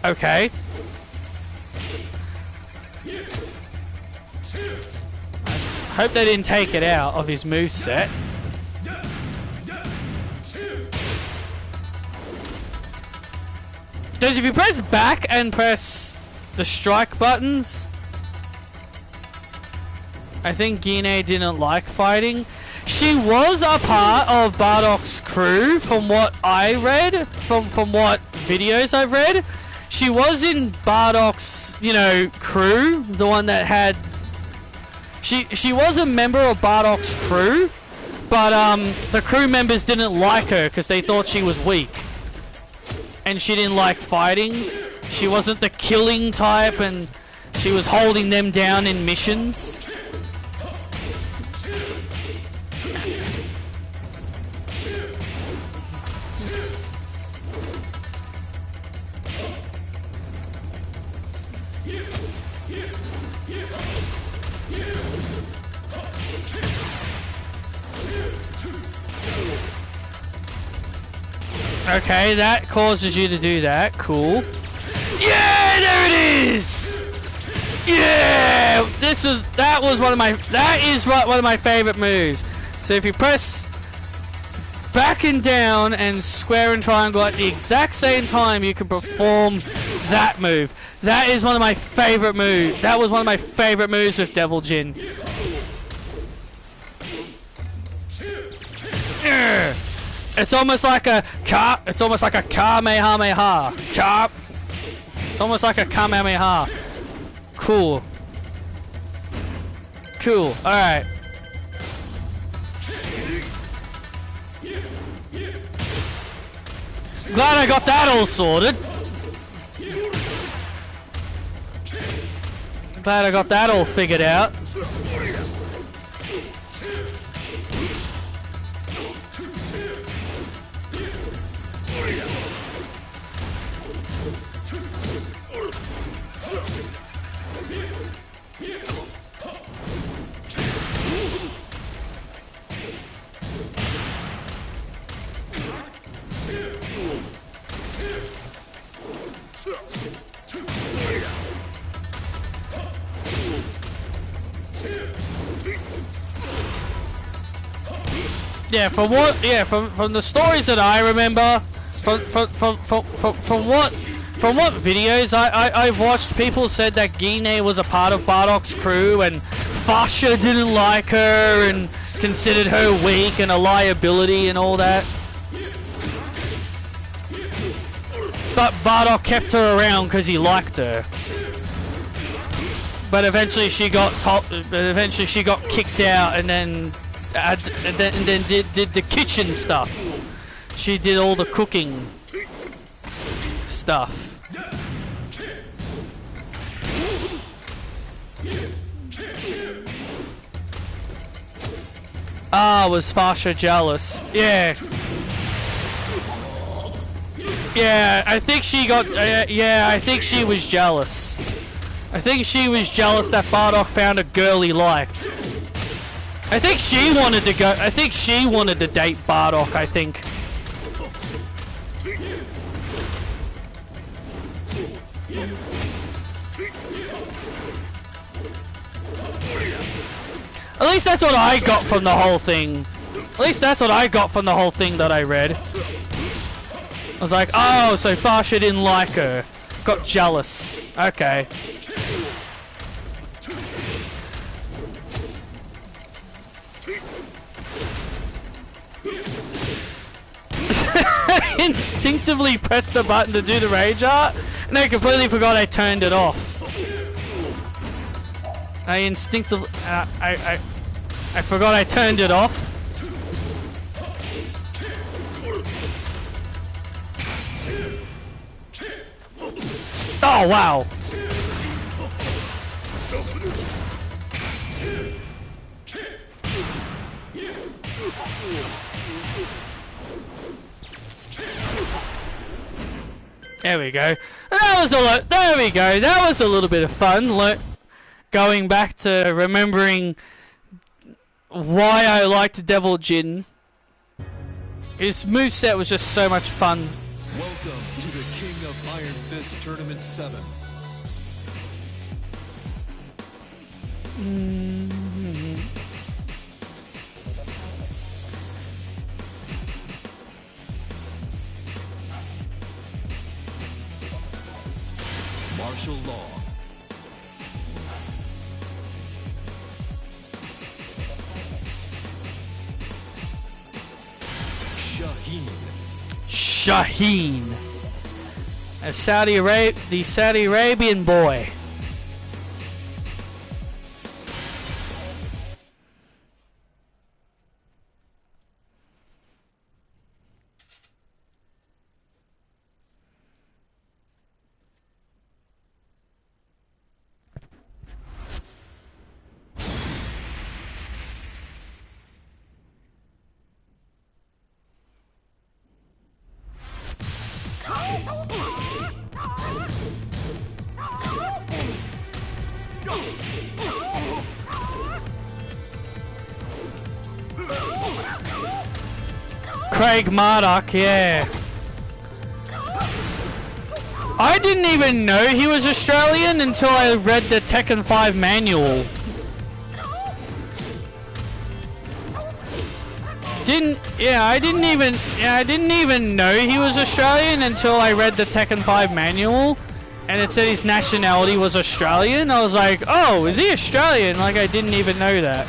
Okay. I hope they didn't take it out of his moveset. Because if you press back and press the strike buttons, I think Gine didn't like fighting. She was a part of Bardock's crew, from what I read, from what videos I've read. She was in Bardock's, you know, crew, the one that had... She was a member of Bardock's crew, but the crew members didn't like her because they thought she was weak. And she didn't like fighting. She wasn't the killing type, and she was holding them down in missions. Okay, that causes you to do that. Cool. Yeah, there it is. Yeah, that is one of my favorite moves. So if you press back and down and square and triangle at the exact same time, you can perform that move. That is one of my favorite moves. That was one of my favorite moves with Devil Jin. Yeah. It's almost like a Kamehameha. It's almost like a Kamehameha. Cool. Cool. Alright. Glad I got that all sorted. Glad I got that all figured out. Yeah, from the stories that I remember, from what videos I've watched, people said that Gine was a part of Bardock's crew, and Fasha didn't like her and considered her weak and a liability and all that. But Bardock kept her around because he liked her. But eventually she got kicked out, and then did the kitchen stuff. She did all the cooking stuff. Ah, was Fasha jealous? Yeah. Yeah, I think she got. Yeah, I think she was jealous. I think she was jealous that Bardock found a girl he liked. I think she wanted to go. I think she wanted to date Bardock. I think. At least that's what I got from the whole thing. At least that's what I got from the whole thing that I read. I was like, oh, so Fasha didn't like her. Got jealous. Okay. Instinctively pressed the button to do the rage art, and I completely forgot I turned it off. I instinctively, I forgot I turned it off. Oh wow! There we go. That was a lot. There we go. That was a little bit of fun. Going back to remembering why I liked Devil Jin. His moveset was just so much fun. Welcome to the King of Iron Fist Tournament 7. Martial law. Shaheen. The Saudi Arabian boy. Craig Murdoch, yeah. I didn't even know he was Australian until I read the Tekken 5 manual. I didn't even know he was Australian until I read the Tekken 5 manual, and it said his nationality was Australian. I was like, oh, is he Australian? Like, I didn't even know that.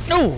No.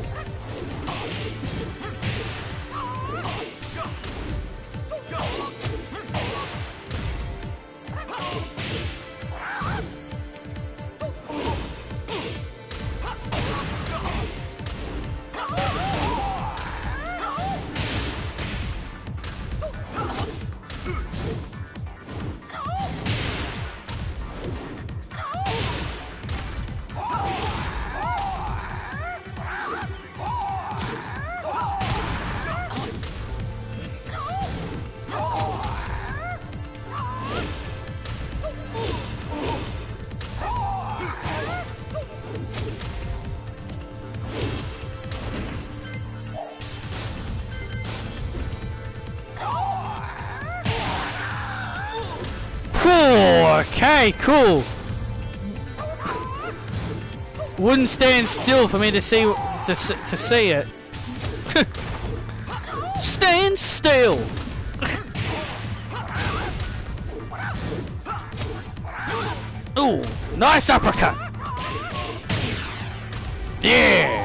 Okay, cool. wouldn't stand still for me to see it. Stand still. Ooh, nice uppercut. Yeah.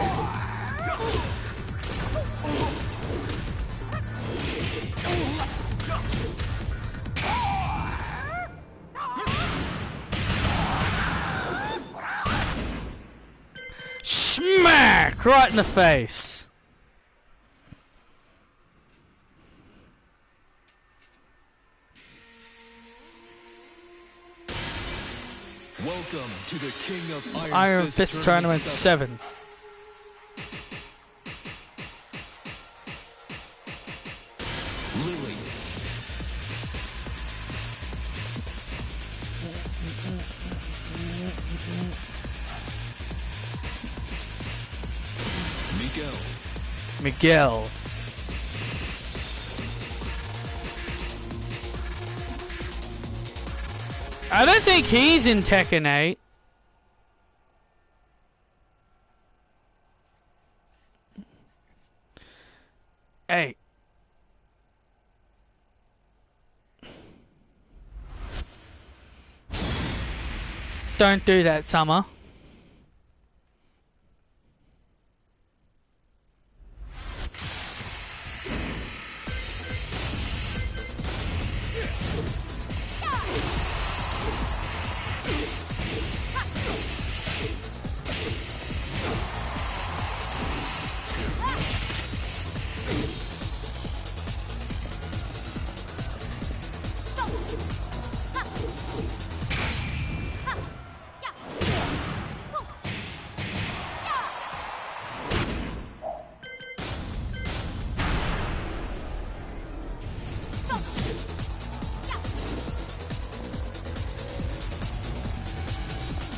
Smack right in the face. Welcome to the King of Iron Fist Tournament 7. Lily. Miguel. I don't think he's in Tekken 8. Hey. Don't do that, Summer.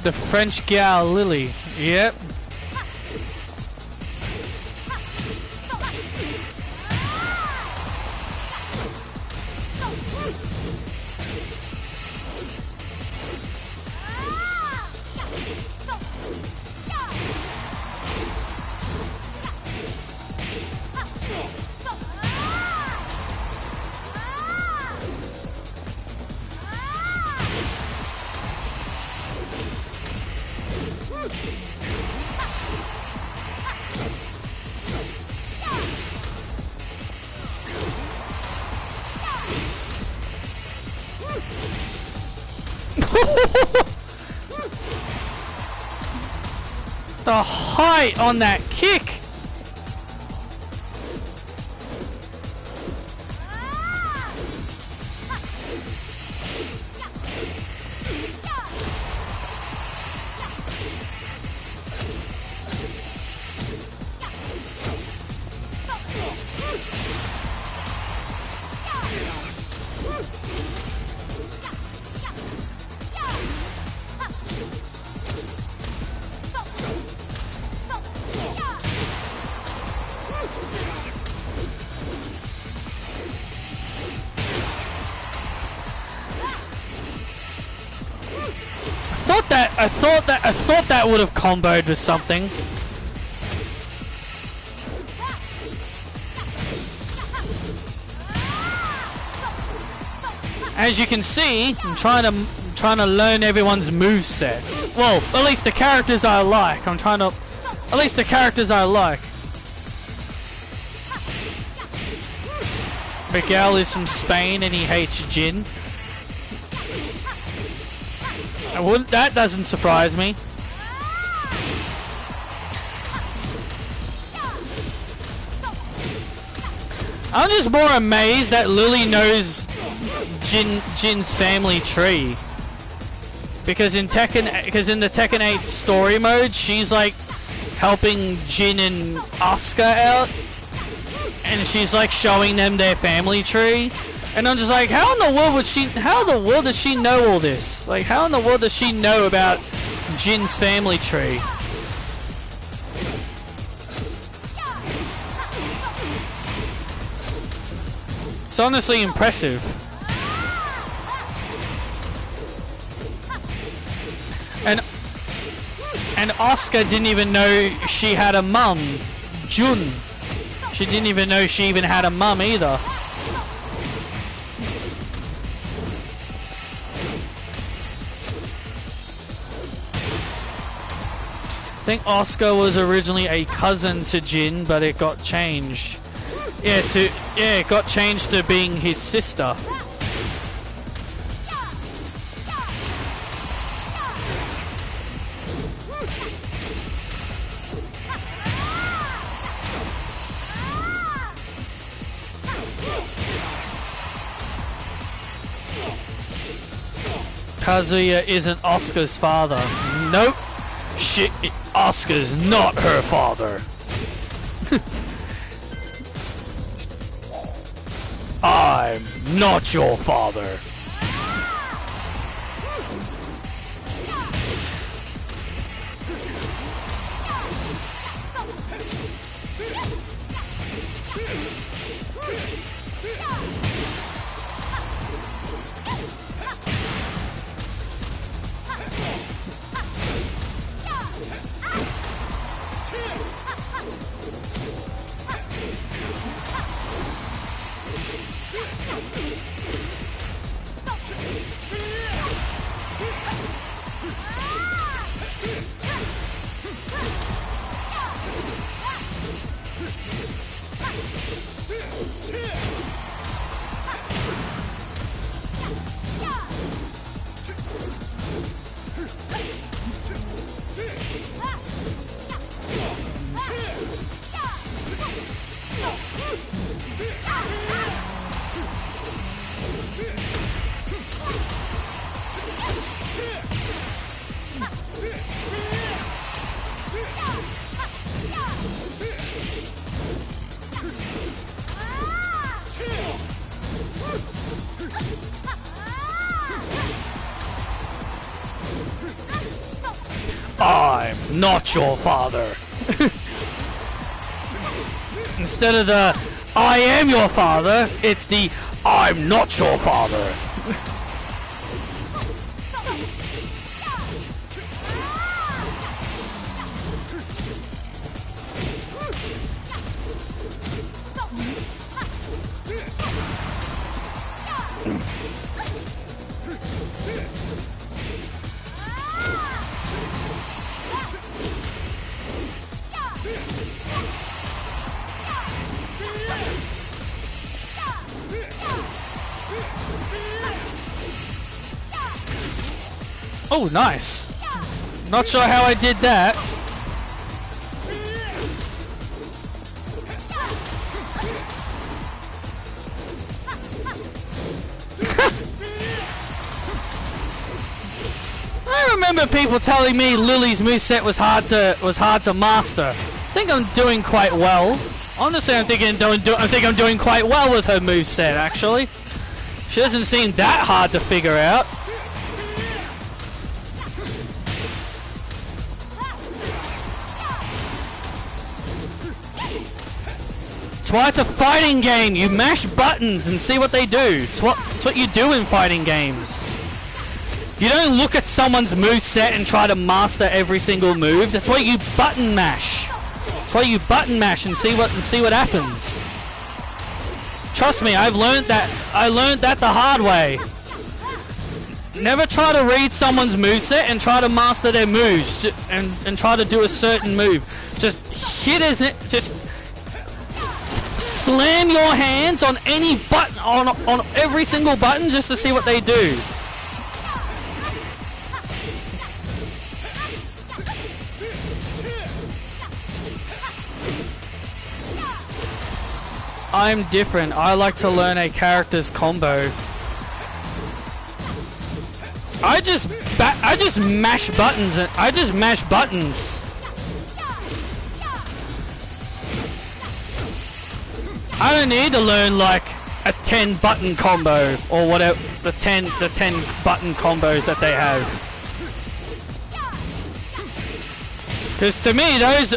The French gal Lily. Yep. The height on that kick. I thought that would have comboed with something. As you can see, I'm trying to learn everyone's movesets. Well, at least the characters I like. At least the characters I like. Miguel is from Spain and he hates Jin. That doesn't surprise me. I'm just more amazed that Lily knows Jin's family tree. Because in the Tekken 8 story mode, she's like helping Jin and Asuka out. And she's like showing them their family tree. And I'm just like, how in the world does she know all this? Like, how in the world does she know about Jin's family tree? It's honestly impressive. And Asuka didn't even know she had a mum, Jun. She didn't even know she even had a mum either. I think Asuka was originally a cousin to Jin, but it got changed. Yeah, it got changed to being his sister. Kazuya isn't Asuka's father. Nope. Asuka's not her father. I'm not your father. I'm not your father. Instead of the I am your father, it's the I'm not your father. Oh, nice. Not sure how I did that. I remember people telling me Lily's moveset was hard to master. I think I'm doing quite well. Honestly, I think I'm doing quite well with her moveset, actually. She doesn't seem that hard to figure out. That's why it's a fighting game. You mash buttons and see what they do. It's what you do in fighting games. You don't look at someone's moveset and try to master every single move. That's why you button mash. That's why you button mash and see what happens. Trust me, I've learned that. I learned that the hard way. Never try to read someone's moveset and try to master their moves and try to do a certain move. Just hit as it. Just slam your hands on any button, on every single button, just to see what they do. I'm different. I like to learn a character's combo. I just mash buttons and I just mash buttons. I don't need to learn like a 10 button combo or whatever, the 10 button combos that they have. Because to me those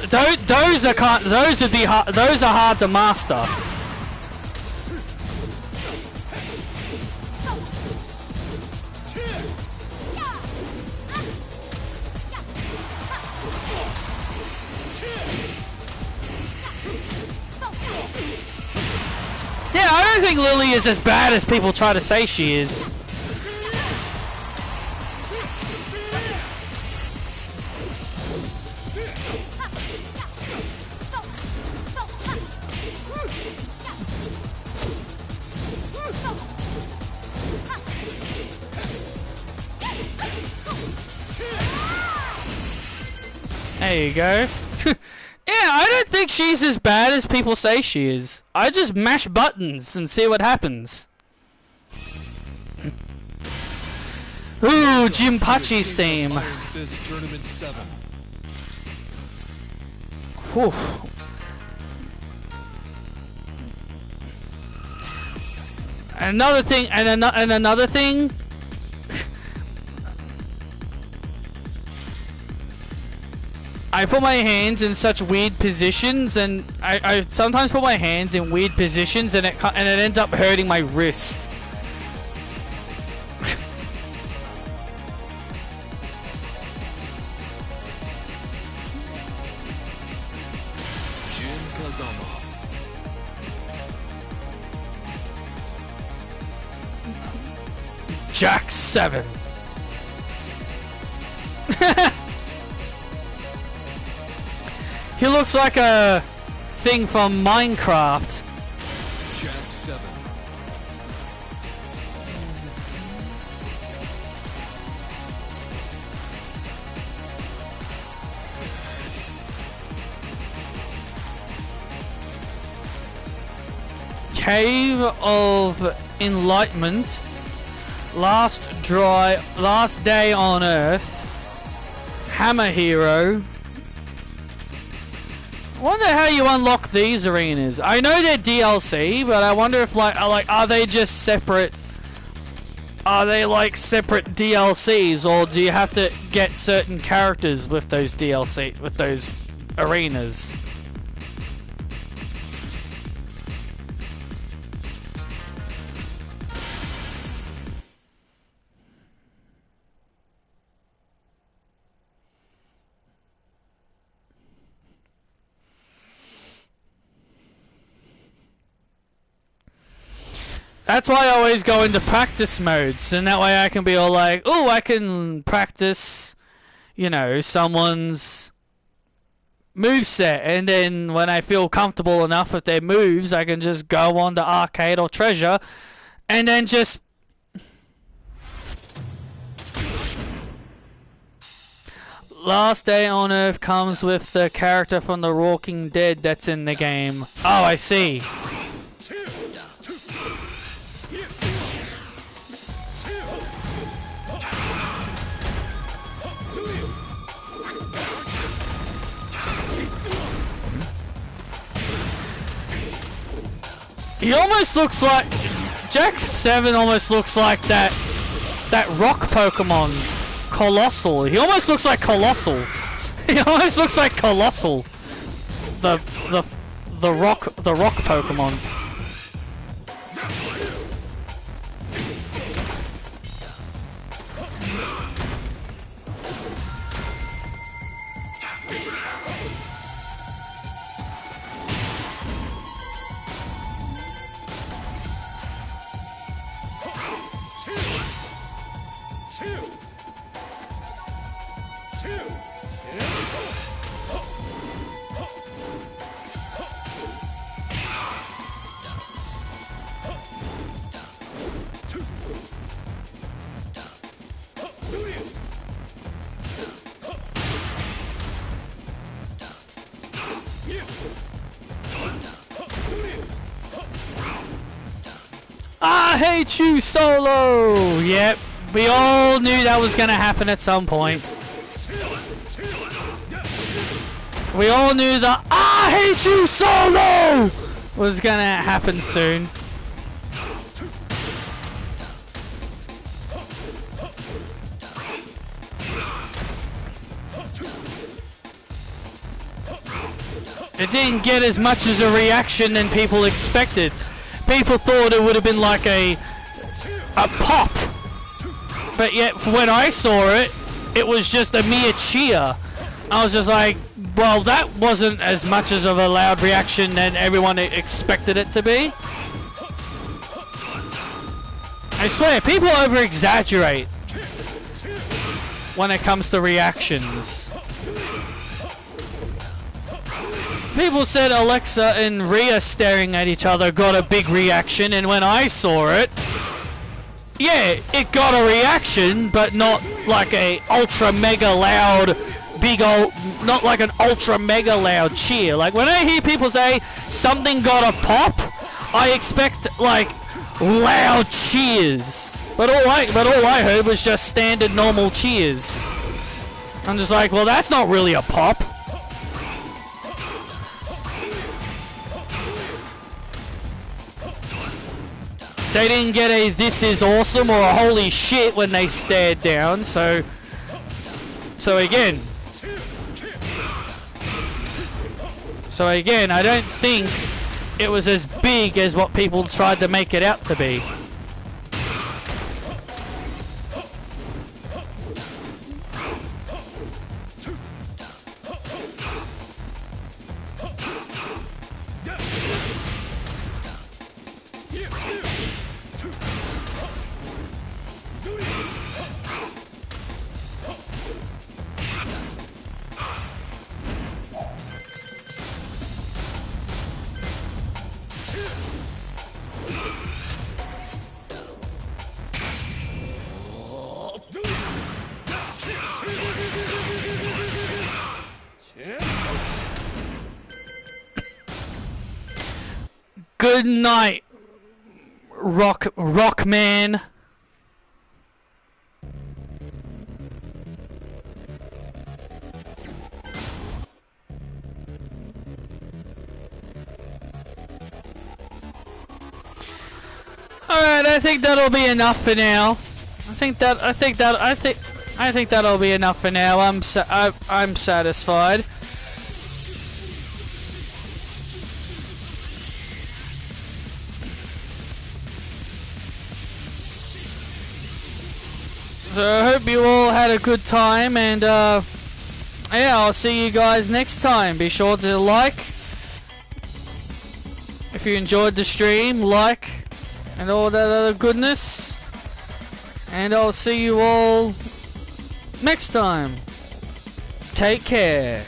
are hard to master. think Lily is as bad as people try to say she is. There you go. Yeah, I don't think she's as bad as people say she is. I just mash buttons and see what happens. Ooh, Jinpachi's theme. Whew. Another thing, and another thing. I put my hands in such weird positions, and I sometimes put my hands in weird positions, and it ends up hurting my wrist. Jack 7. He looks like a thing from Minecraft. Jack 7. Cave of Enlightenment. Last day on Earth. Hammer Hero. I wonder how you unlock these arenas. I know they're DLC, but I wonder if are they just separate? Are they like separate DLCs, or do you have to get certain characters with those DLC with those arenas? That's why I always go into practice modes, and that way I can be all like, oh, I can practice, you know, someone's moveset, and then when I feel comfortable enough with their moves, I can just go on to Arcade or Treasure, and then just... Last Day on Earth comes with the character from The Walking Dead that's in the game. Oh, I see. He almost looks like... Jack 7 almost looks like that rock Pokemon, Colossal. He almost looks like Colossal. He almost looks like Colossal. The rock Pokemon. I hate you, Solo! Yep, we all knew that was gonna happen at some point. We all knew that I hate you, Solo! Was gonna happen soon. It didn't get as much as a reaction than people expected. People thought it would have been like a pop, but yet when I saw it, it was just a mere cheer. I was just like, well, that wasn't as much as of a loud reaction than everyone expected it to be. I swear, people over-exaggerate when it comes to reactions. People said Alexa and Rhea staring at each other got a big reaction, and when I saw it, yeah, it got a reaction, but not like a ultra mega loud, big old, not like an ultra mega loud cheer. Like when I hear people say something got a pop, I expect like loud cheers. But all I heard was just standard normal cheers. I'm just like, well, that's not really a pop. They didn't get a "this is awesome" or a "holy shit" when they stared down, so again, I don't think it was as big as what people tried to make it out to be. Good night, Rockman. Alright, I think that'll be enough for now. I think that'll be enough for now. I'm satisfied. So I hope you all had a good time, and yeah, I'll see you guys next time. Be sure to like if you enjoyed the stream, like, and all that other goodness. And I'll see you all next time. Take care.